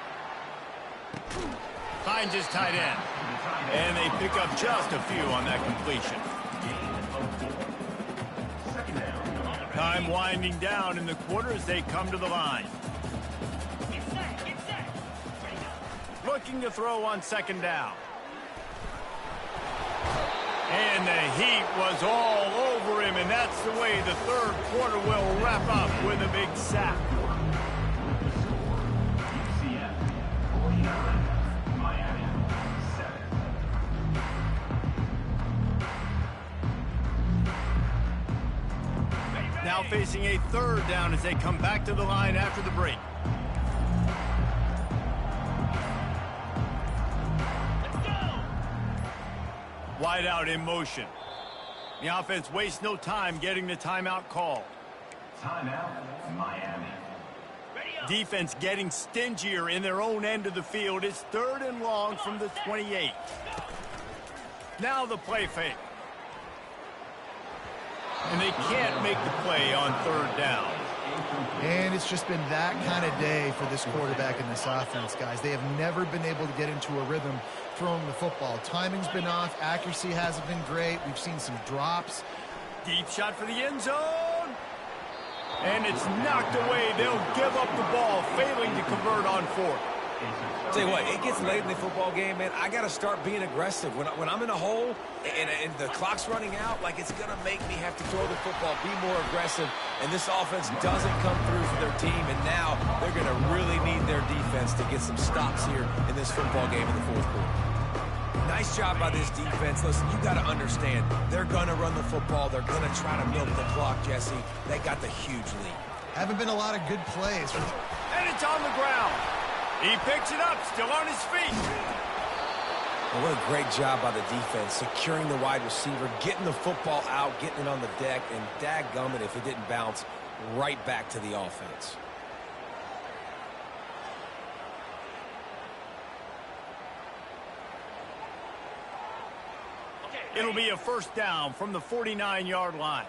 Finds his tight end. And they pick up just a few on that completion. Time winding down in the quarter as they come to the line. Looking to throw on 2nd down. And the heat was all over him, and that's the way the 3rd quarter will wrap up with a big sack. UCF 49, Miami 7. Now facing a 3rd down as they come back to the line after the break. Wide out in motion. The offense wastes no time getting the timeout called. Timeout, Miami. Defense getting stingier in their own end of the field. It's 3rd and long from the 28. Now the play fake. And they can't make the play on 3rd down. And it's just been that kind of day for this quarterback and this offense, guys. They have never been able to get into a rhythm throwing the football. Timing's been off. Accuracy hasn't been great. We've seen some drops. Deep shot for the end zone. And it's knocked away. They'll give up the ball, failing to convert on fourth. Tell you what, it gets late in the football game, man. I got to start being aggressive. When I'm in a hole and the clock's running out, like, it's going to make me have to throw the football, be more aggressive. And this offense doesn't come through for their team, and now they're going to really need their defense to get some stops here in this football game in the fourth quarter. Nice job by this defense. Listen, you got to understand, they're going to run the football. They're going to try to milk the clock, Jesse. They got the huge lead. Haven't been a lot of good plays. And it's on the ground. He picks it up, still on his feet. Well, what a great job by the defense, securing the wide receiver, getting the football out, getting it on the deck, and dadgummit if it didn't bounce right back to the offense. It'll be a first down from the 49-yard line.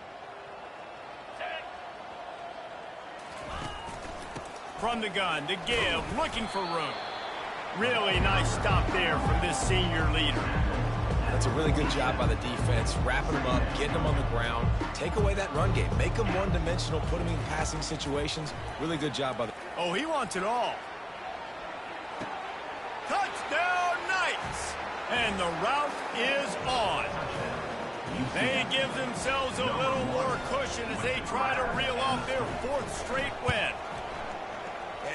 From the gun, to give, looking for room. Really nice stop there from this senior leader. That's a really good job by the defense, wrapping them up, getting them on the ground. Take away that run game. Make them one-dimensional, put them in passing situations. Really good job by the... Oh, he wants it all. Touchdown, Knights! And the route is on. They give themselves a little more cushion as they try to reel off their fourth straight win.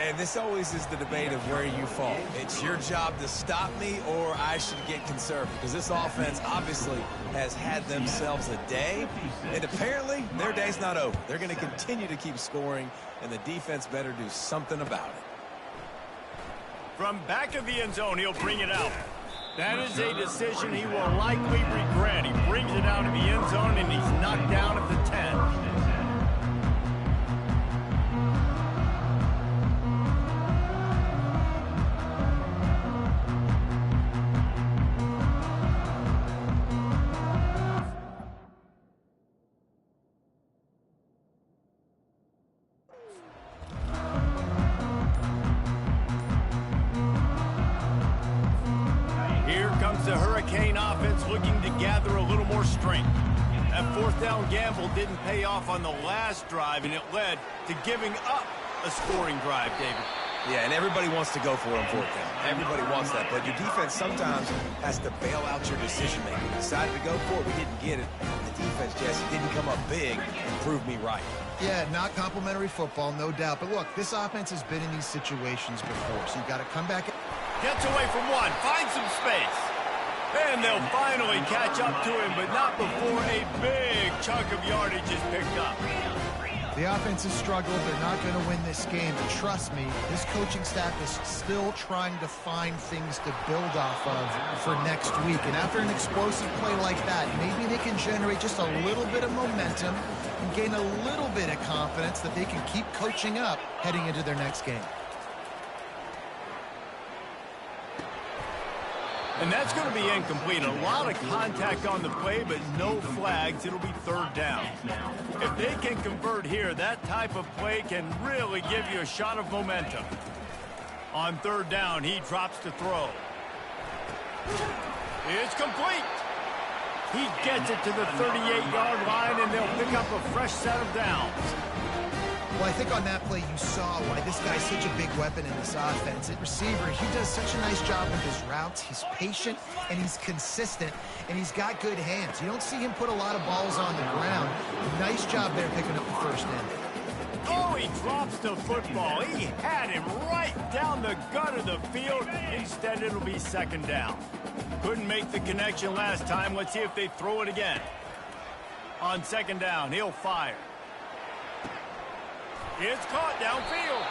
And this always is the debate of where you fall. It's your job to stop me, or I should get conservative. Because this offense obviously has had themselves a day, and apparently their day's not over. They're going to continue to keep scoring, and the defense better do something about it. From back of the end zone, he'll bring it out. That is a decision he will likely regret. He brings it out of the end zone, and he's knocked down at the 10. The Hurricane offense looking to gather a little more strength. That fourth down gamble didn't pay off on the last drive, and it led to giving up a scoring drive, David. Yeah, and everybody wants to go for it on fourth down. Everybody wants that, but your defense sometimes has to bail out your decision-making. We decided to go for it, we didn't get it. The defense, Jesse, didn't come up big and prove me right. Yeah, not complimentary football, no doubt. But look, this offense has been in these situations before, so you've got to come back. Gets away from one, finds some space. And they'll finally catch up to him, but not before a big chunk of yardage is picked up. The offense has struggled. They're not going to win this game. But trust me, this coaching staff is still trying to find things to build off of for next week. And after an explosive play like that, maybe they can generate just a little bit of momentum and gain a little bit of confidence that they can keep coaching up heading into their next game. And that's going to be incomplete. A lot of contact on the play, but no flags. It'll be third down. If they can convert here, that type of play can really give you a shot of momentum. On third down, he drops to throw. It's complete. He gets it to the 38-yard line, and they'll pick up a fresh set of downs. Well, I think on that play you saw why this guy's such a big weapon in this offense. At receiver, he does such a nice job with his routes. He's patient, and he's consistent, and he's got good hands. You don't see him put a lot of balls on the ground. Nice job there picking up the first down. Oh, he drops the football. He had him right down the gut of the field. Instead, it'll be second down. Couldn't make the connection last time. Let's see if they throw it again. On second down, he'll fire. It's caught downfield.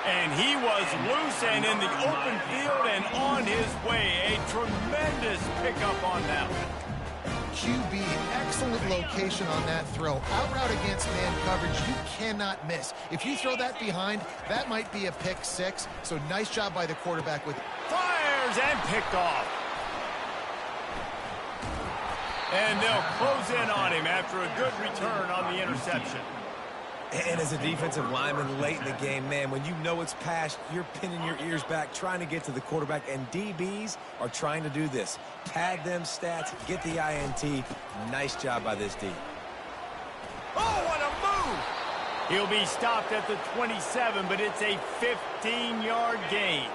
And he was loose and in the open field and on his way. A tremendous pickup on that one. QB, excellent location on that throw. Out route against man coverage, you cannot miss. If you throw that behind, that might be a pick six. So nice job by the quarterback with... Fires and picked off. And they'll close in on him after a good return on the interception. And as a defensive lineman late in the game, man, when you know it's past, you're pinning your ears back, trying to get to the quarterback, and DBs are trying to do this. Pad them stats, get the INT. Nice job by this D. Oh, what a move! He'll be stopped at the 27, but it's a 15-yard gain.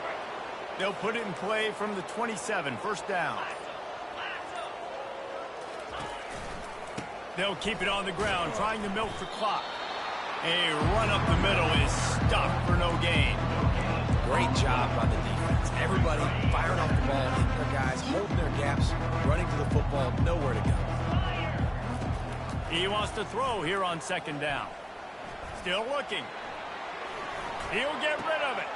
They'll put it in play from the 27, first down. They'll keep it on the ground, trying to milk the clock. A run up the middle is stopped for no gain. Great job by the defense. Everybody firing off the ball, hitting their guys, holding their gaps, running to the football, nowhere to go. He wants to throw here on second down. Still looking. He'll get rid of it.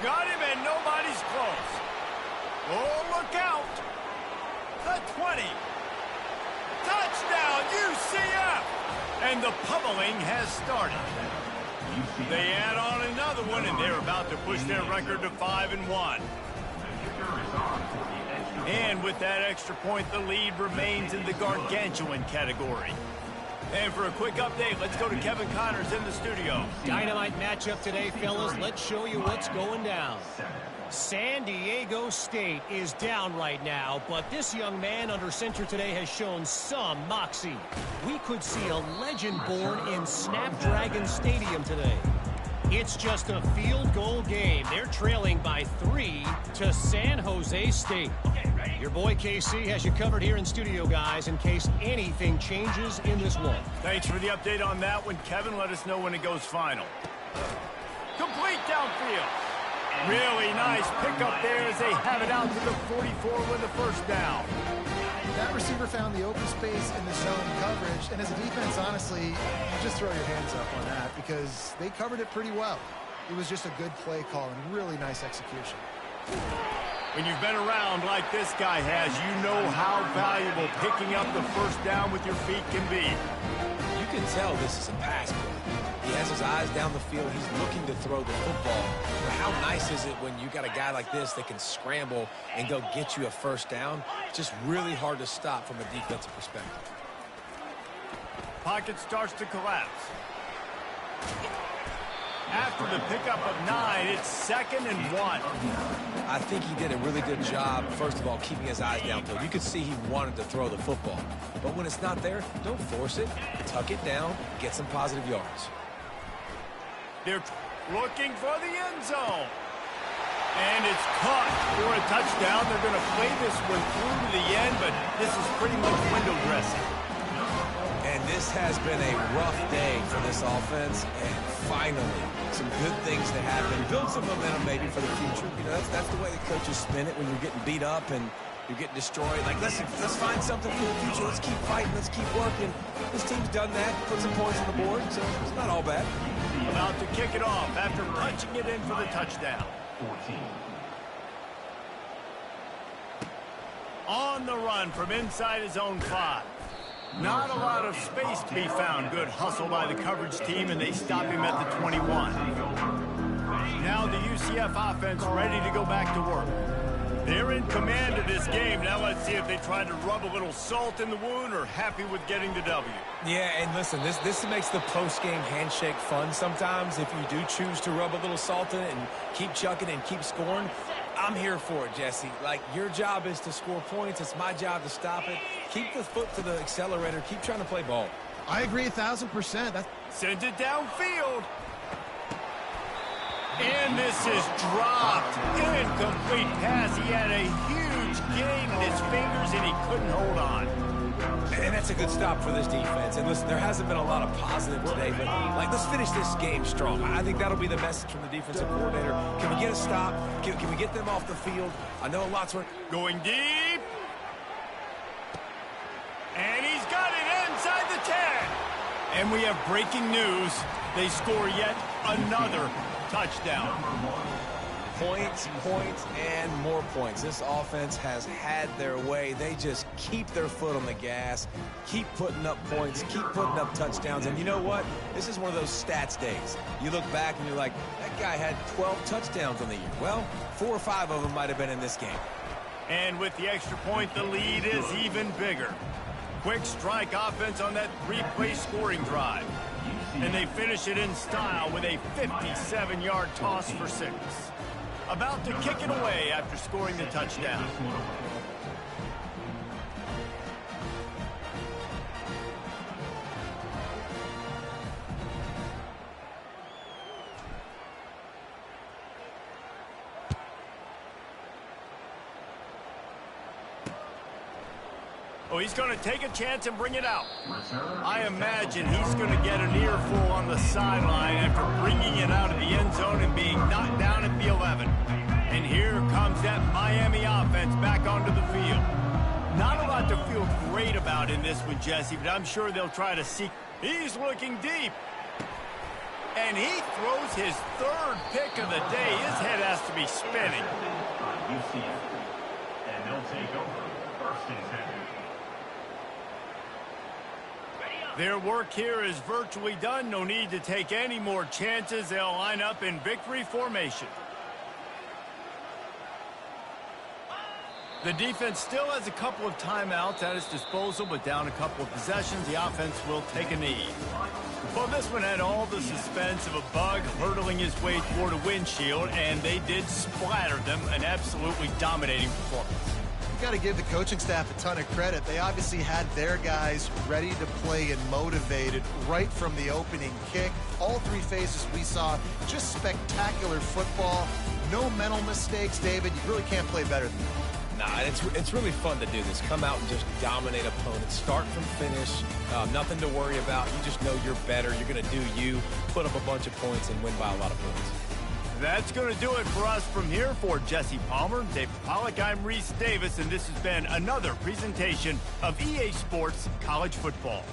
Got him, and nobody's close. Oh, look out. The 20. Touchdown, UCF. And the pummeling has started. They add on another one, and they're about to push their record to 5-1. And with that extra point, the lead remains in the gargantuan category. And for a quick update, let's go to Kevin Connors in the studio. Dynamite matchup today, fellas. Let's show you what's going down. San Diego State is down right now, but this young man under center today has shown some moxie. We could see a legend born in Snapdragon Stadium today. It's just a field goal game. They're trailing by 3 to San Jose State. Your boy KC has you covered here in studio, guys, in case anything changes in this one. Thanks for the update on that one, Kevin. Let us know when it goes final. Complete downfield. Really nice pickup there as they have it out to the 44 with the first down. That receiver found the open space in the zone coverage, and as a defense, honestly, you just throw your hands up on that because they covered it pretty well. It was just a good play call and really nice execution. When you've been around like this guy has, you know how valuable picking up the first down with your feet can be. You can tell this is a pass play. He has his eyes down the field. He's looking to throw the football. But how nice is it when you got a guy like this that can scramble and go get you a first down? It's just really hard to stop from a defensive perspective. Pocket starts to collapse. After the pickup of 9, it's 2nd and 1. I think he did a really good job, first of all, keeping his eyes downfield. You could see he wanted to throw the football. But when it's not there, don't force it. Tuck it down, get some positive yards. They're looking for the end zone. And it's caught for a touchdown. They're going to play this one through to the end, but this is pretty much window dressing. And this has been a rough day for this offense, and finally, some good things to happen. Build some momentum maybe for the future. You know, that's the way the coaches spin it when you're getting beat up and you're getting destroyed. Like, let's find something for the future. Let's keep fighting. Let's keep working. This team's done that, put some points on the board, so it's not all bad. About to kick it off after punching it in for the touchdown. 14. On the run from inside his own 5. Not a lot of space to be found. Good hustle by the coverage team, and they stop him at the 21. Now the UCF offense ready to go back to work. They're in command of this game. Now let's see if they try to rub a little salt in the wound or happy with getting the W. Yeah, and listen, this makes the post-game handshake fun sometimes. If you do choose to rub a little salt in it and keep chucking and keep scoring, I'm here for it, Jesse. Like, your job is to score points. It's my job to stop it. Keep the foot to the accelerator. Keep trying to play ball. I agree 1,000%. Sends it downfield. And this is dropped. Incomplete pass. He had a huge gain in his fingers, and he couldn't hold on. And that's a good stop for this defense. And listen, there hasn't been a lot of positive today, but like, let's finish this game strong. I think that'll be the message from the defensive coordinator. Can we get a stop? Can we get them off the field? I know lots were going deep. And he's got it inside the 10. And we have breaking news. They score yet another touchdown. Points, and more points. This offense has had their way. They just keep their foot on the gas, keep putting up points, keep putting up touchdowns. And you know what? This is one of those stats days. You look back and you're like, that guy had 12 touchdowns on the year. Well, 4 or 5 of them might have been in this game. And with the extra point, the lead is even bigger. Quick strike offense on that 3-play scoring drive. And they finish it in style with a 57-yard toss for 6. About to kick it away after scoring the touchdown. Oh, he's going to take a chance and bring it out. I imagine he's going to get an earful on the sideline after bringing it out of the end zone and being knocked down at the 11. And here comes that Miami offense back onto the field. Not a lot to feel great about in this one, Jesse, but I'm sure they'll try to seek. He's looking deep. And he throws his 3rd pick of the day. His head has to be spinning. UCF. And they'll take over 1st and 10. Their work here is virtually done. No need to take any more chances. They'll line up in victory formation. The defense still has a couple of timeouts at its disposal, but down a couple of possessions, the offense will take a knee. Well, this one had all the suspense of a bug hurtling his way toward a windshield, and they did splatter them. An absolutely dominating performance. You got to give the coaching staff a ton of credit. They obviously had their guys ready to play and motivated right from the opening kick. All 3 phases we saw, just spectacular football. No mental mistakes, David. You really can't play better than that. Nah, it's really fun to do this. Come out and just dominate opponents. Start from finish. Nothing to worry about. You just know you're better. You're going to do you, put up a bunch of points, and win by a lot of points. That's going to do it for us from here. For Jesse Palmer, David Pollack, I'm Reese Davis, and this has been another presentation of EA Sports College Football.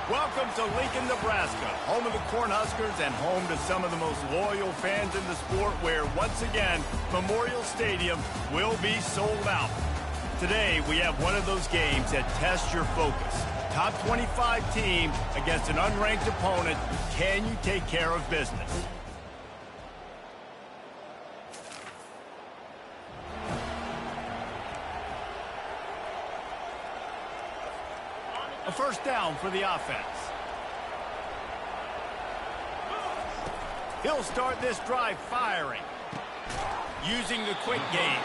Welcome to Lincoln, Nebraska, home of the Cornhuskers and home to some of the most loyal fans in the sport, where, once again, Memorial Stadium will be sold out. Today, we have one of those games that tests your focus. Top 25 team against an unranked opponent. Can you take care of business? A first down for the offense. He'll start this drive firing, using the quick game.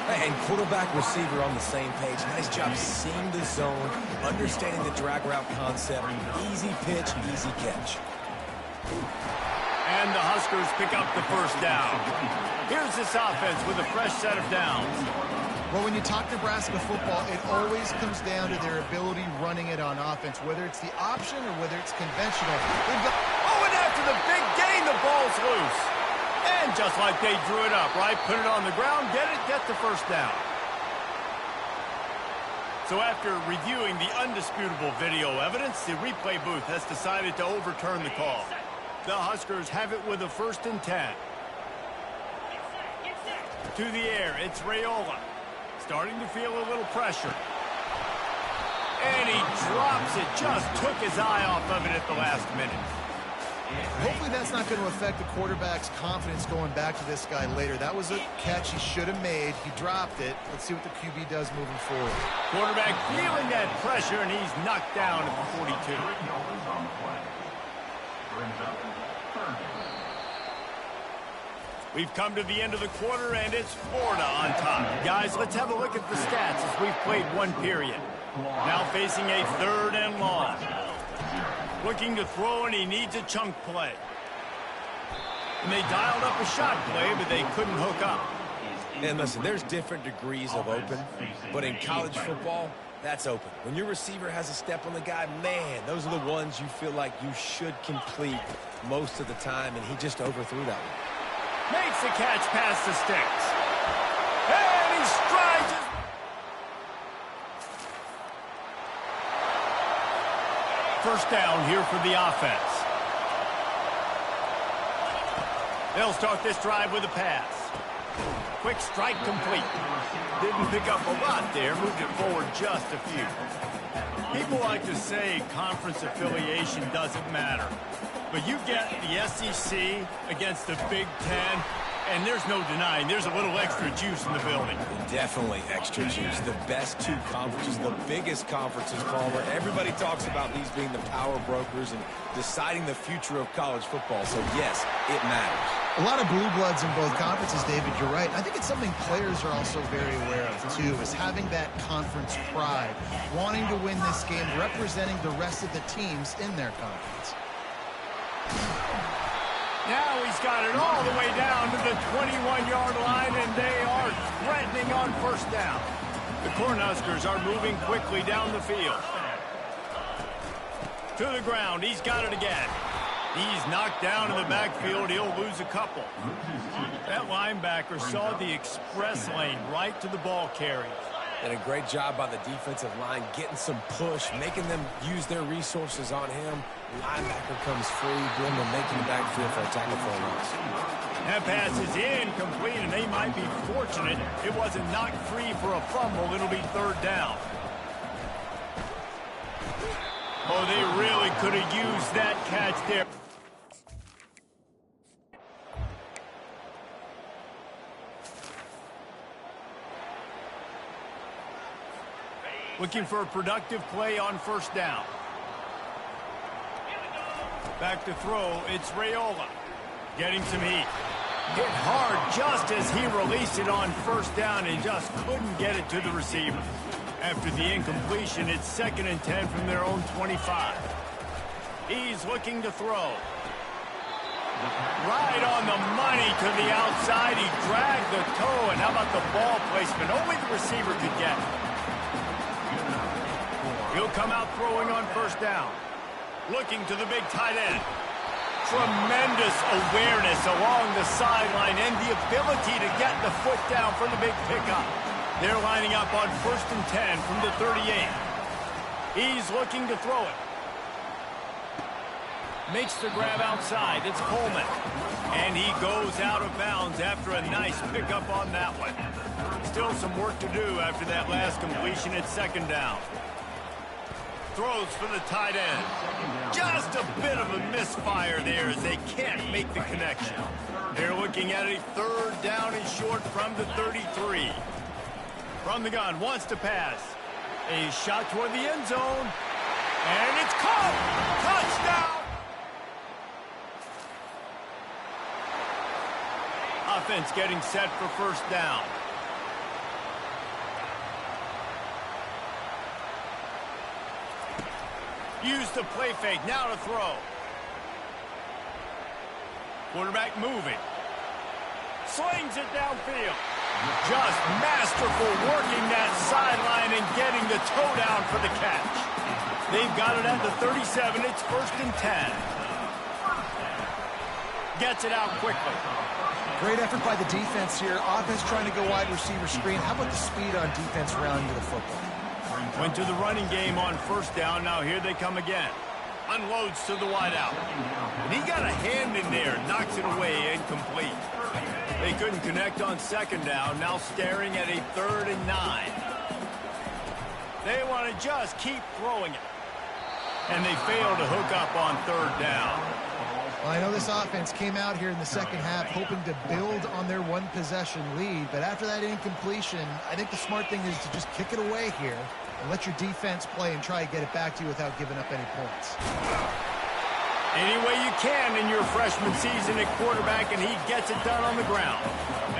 And quarterback receiver on the same page. Nice job seeing the zone, understanding the drag route concept. Easy pitch, easy catch. And the Huskers pick up the first down. Here's this offense with a fresh set of downs. Well, when you talk Nebraska football, it always comes down to their ability running it on offense, whether it's the option or whether it's conventional. Oh, and after the big gain, the ball's loose. And just like they drew it up, right? Put it on the ground, get the first down. So after reviewing the undisputable video evidence, the replay booth has decided to overturn the call. The Huskers have it with a 1st and 10. To the air, it's Raiola. Starting to feel a little pressure. And he drops it. Just took his eye off of it at the last minute. Hopefully that's not going to affect the quarterback's confidence going back to this guy later. That was a catch he should have made. He dropped it. Let's see what the QB does moving forward. Quarterback feeling that pressure, and he's knocked down at the 42. We've come to the end of the quarter, and it's Florida on top. Guys, let's have a look at the stats as we've played one period. Now facing a 3rd and long. Looking to throw, and he needs a chunk play. And they dialed up a shot play, but they couldn't hook up. And listen, there's different degrees of open, but in college football, that's open. When your receiver has a step on the guy, man, those are the ones you feel like you should complete most of the time, and he just overthrew that one. Makes the catch past the sticks. strides. First down here for the offense. They'll start this drive with a pass. Quick strike complete. Didn't pick up a lot there. Moved it forward just a few. People like to say conference affiliation doesn't matter. But you get the SEC against the Big Ten, and there's no denying there's a little extra juice in the building. Definitely extra juice. The best two conferences, the biggest conferences, Palmer. Everybody talks about these being the power brokers and deciding the future of college football. So, yes, it matters. A lot of blue bloods in both conferences, David, you're right. I think it's something players are also very aware of, too, is having that conference pride, wanting to win this game, representing the rest of the teams in their conference. Now he's got it all the way down to the 21-yard line, and they are threatening on first down. The Cornhuskers are moving quickly down the field. To the ground, he's got it again. He's knocked down in the backfield. He'll lose a couple. That linebacker saw the express lane right to the ball carrier. And a great job by the defensive line, getting some push, making them use their resources on him. Linebacker comes free, doing the making the backfield for a tackle for a loss. That pass is incomplete, and they might be fortunate it wasn't knocked free for a fumble. It'll be third down. Oh, they really could have used that catch there. Looking for a productive play on first down. Back to throw, it's Raiola. Getting some heat. Hit hard just as he released it on first down and just couldn't get it to the receiver. After the incompletion, it's 2nd and 10 from their own 25. He's looking to throw. Right on the money to the outside. He dragged the toe, and how about the ball placement? Only the receiver could get it. He'll come out throwing on first down. Looking to the big tight end. Tremendous awareness along the sideline and the ability to get the foot down for the big pickup. They're lining up on 1st and 10 from the 38. He's looking to throw it. Makes the grab outside. It's Coleman. And he goes out of bounds after a nice pickup on that one. Still some work to do after that last completion at 2nd down. Throws for the tight end. Just a bit of a misfire there as they can't make the connection. They're looking at a 3rd down and short from the 33. From the gun, wants to pass. A shot toward the end zone. And it's caught! Touchdown! Offense getting set for first down. Use the play fake, now to throw. Quarterback moving. Slings it downfield. Just masterful working that sideline and getting the toe down for the catch. They've got it at the 37. It's 1st and 10. Gets it out quickly. Great effort by the defense here. Offense trying to go wide receiver screen. How about the speed on defense rounding to the football? Went to the running game on first down. Now here they come again. Unloads to the wideout. And he got a hand in there. Knocks it away. Incomplete. They couldn't connect on 2nd down. Now staring at a 3rd and 9. They want to just keep throwing it. And they fail to hook up on 3rd down. Well, I know this offense came out here in the second half hoping to build on their one-possession lead, but after that incompletion, I think the smart thing is to just kick it away here and let your defense play and try to get it back to you without giving up any points. Any way you can in your freshman season at quarterback, and he gets it done on the ground.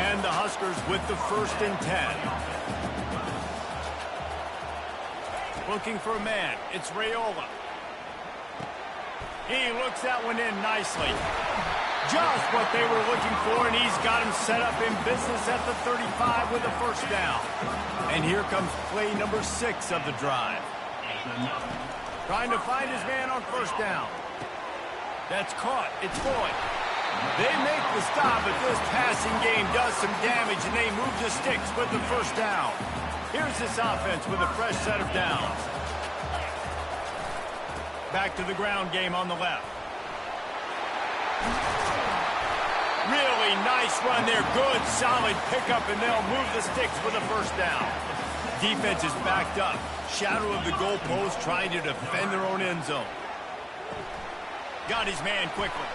And the Huskers with the 1st and 10. Looking for a man. It's Raiola. He looks that one in nicely. Just what they were looking for, and he's got him set up in business at the 35 with a first down. And here comes play number 6 of the drive. Trying to find his man on first down. That's caught. It's Boyd. They make the stop, but this passing game does some damage, and they move the sticks with the first down. Here's this offense with a fresh set of downs. Back to the ground game on the left. Really nice run there. Good, solid pickup, and they'll move the sticks with a first down. Defense is backed up. Shadow of the goalpost, trying to defend their own end zone. Got his man quickly.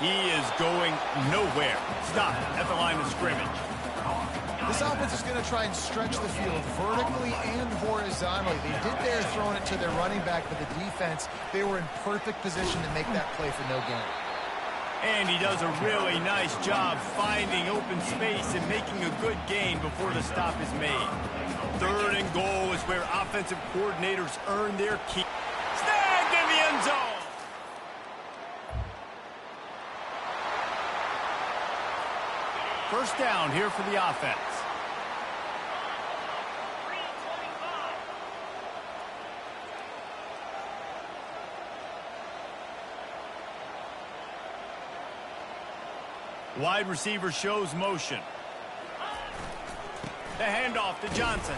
He is going nowhere. Stop at the line of scrimmage. This offense is going to try and stretch the field vertically and horizontally. They did there throwing it to their running back, but the defense, they were in perfect position to make that play for no gain. And he does a really nice job finding open space and making a good gain before the stop is made. 3rd and goal is where offensive coordinators earn their keep. Snagged in the end zone. First down here for the offense. Wide receiver shows motion. The handoff to Johnson.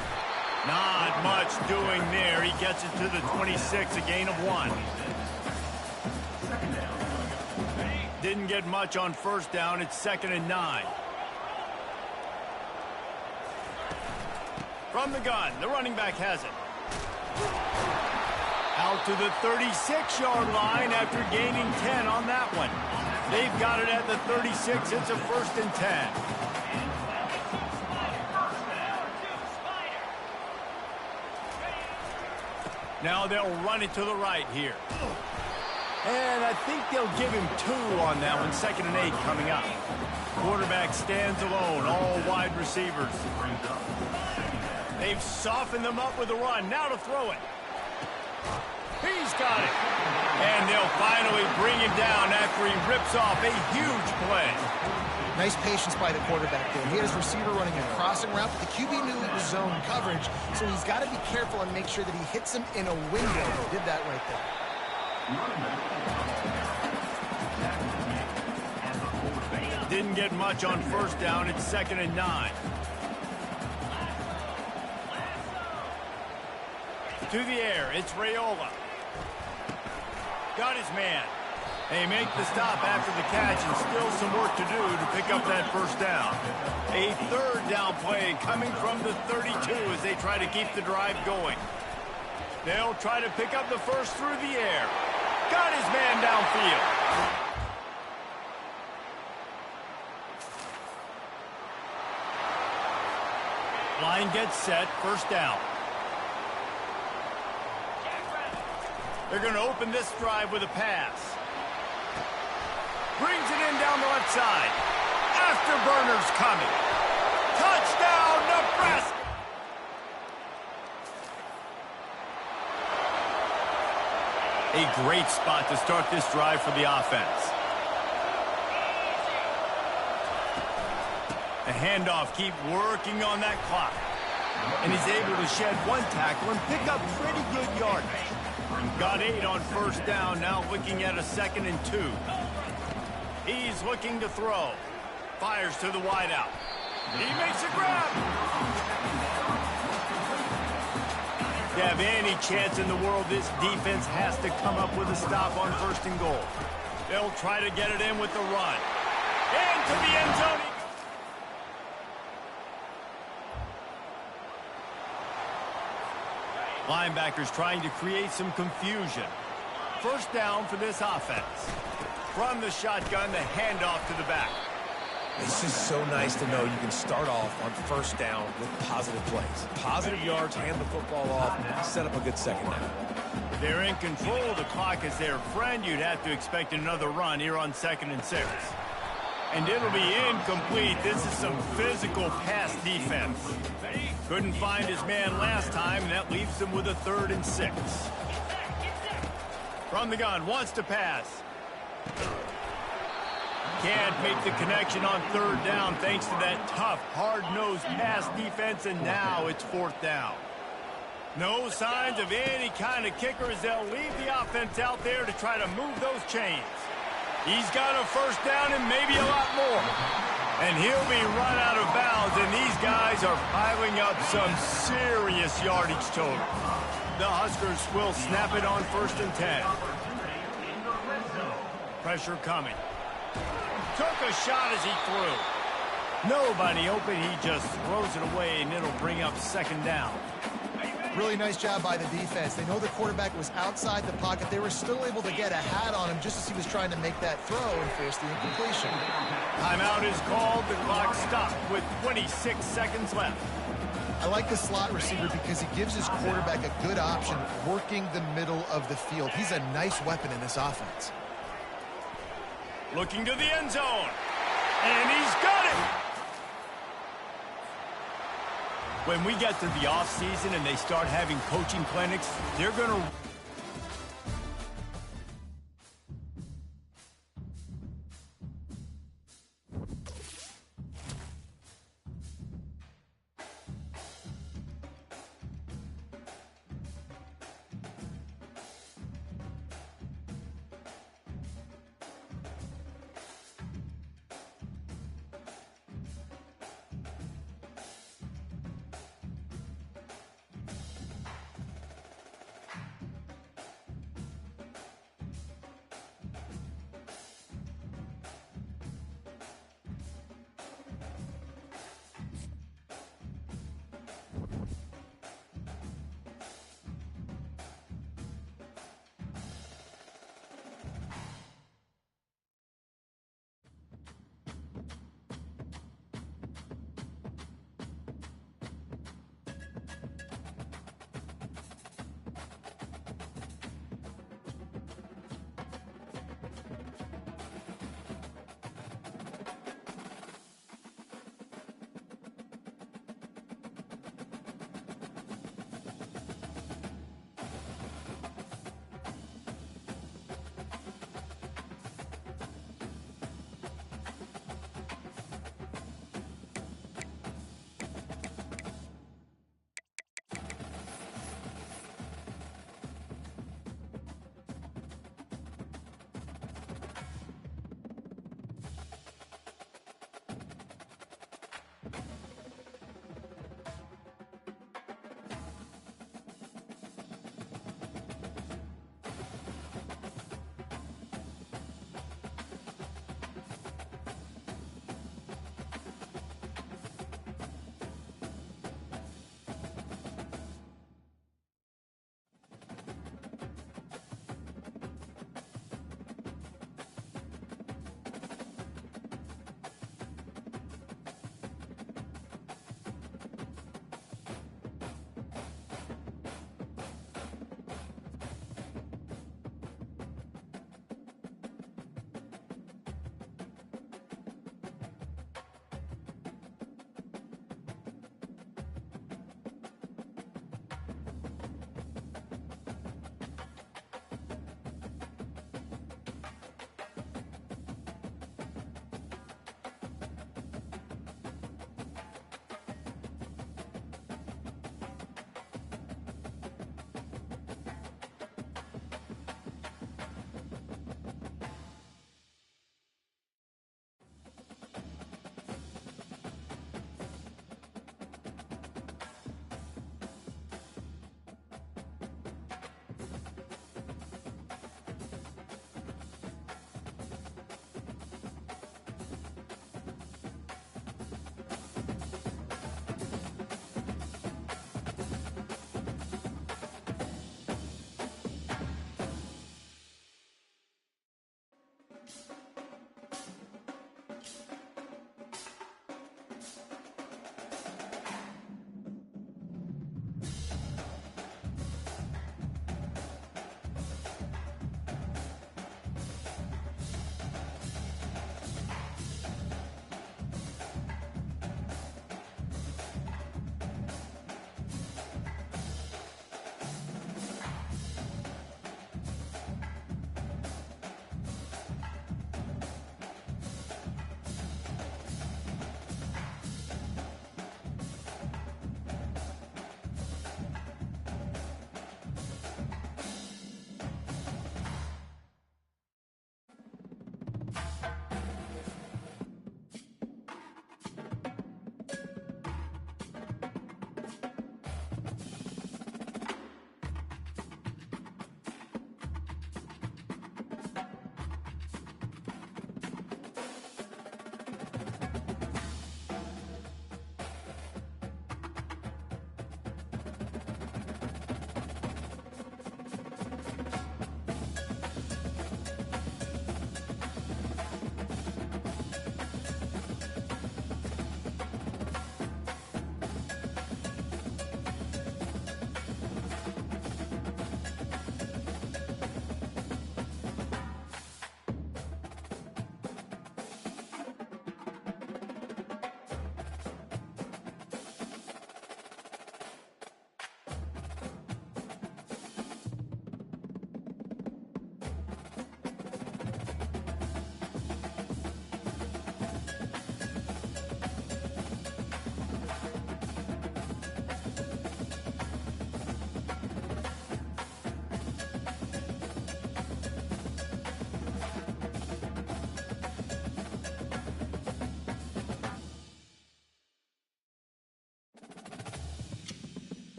Not much doing there. He gets it to the 26, a gain of 1. Didn't get much on first down. It's 2nd and 9. From the gun, the running back has it. Out to the 36-yard line after gaining 10 on that one. They've got it at the 36. It's a 1st and 10. Now they'll run it to the right here. And I think they'll give him 2 on that one. 2nd and 8 coming up. Quarterback stands alone, all wide receivers. They've softened them up with a run. Now to throw it. He's got it. And they'll finally bring him down after he rips off a huge play. Nice patience by the quarterback there. He had his receiver running a crossing route, but the QB knew it was zone coverage, so he's got to be careful and make sure that he hits him in a window. He did that right there. Didn't get much on first down. It's 2nd and 9. To the air, it's Raiola. Got his man. They make the stop after the catch, and still some work to do to pick up that first down. A 3rd down play coming from the 32 as they try to keep the drive going. They'll try to pick up the first through the air. Got his man downfield. Line gets set, first down. They're going to open this drive with a pass. Brings it in down the left side. Afterburners coming. Touchdown, Nebraska! A great spot to start this drive for the offense. The handoff, keep working on that clock. And he's able to shed 1 tackle and pick up pretty good yardage. Got 8 on first down, now looking at a 2nd and 2. He's looking to throw. Fires to the wideout. He makes a grab. To have any chance in the world, this defense has to come up with a stop on 1st and goal. They'll try to get it in with the run. Into the end zone. Linebackers trying to create some confusion. First down for this offense. From the shotgun, the handoff to the back. It's just so nice to know you can start off on first down with positive plays. Positive yards, hand the football off, set up a good second down. They're in control. The clock is their friend. You'd have to expect another run here on 2nd and 6. And it'll be incomplete. This is some physical pass defense. Couldn't find his man last time, and that leaves him with a 3rd and 6. From the gun, wants to pass. Can't make the connection on 3rd down thanks to that tough, hard-nosed pass defense, and now it's 4th down. No signs of any kind of kicker as they'll leave the offense out there to try to move those chains. He's got a first down and maybe a lot more. And he'll be run out of bounds, and these guys are piling up some serious yardage total. The Huskers will snap it on 1st and 10. Pressure coming. Took a shot as he threw. Nobody open, he just throws it away, and it'll bring up 2nd down. Really nice job by the defense. They know the quarterback was outside the pocket. They were still able to get a hat on him just as he was trying to make that throw and force the incompletion. Timeout is called. The clock stopped with 26 seconds left. I like the slot receiver because he gives his quarterback a good option working the middle of the field. He's a nice weapon in this offense. Looking to the end zone. And he's got it! When we get to the offseason and they start having coaching clinics, they're going to...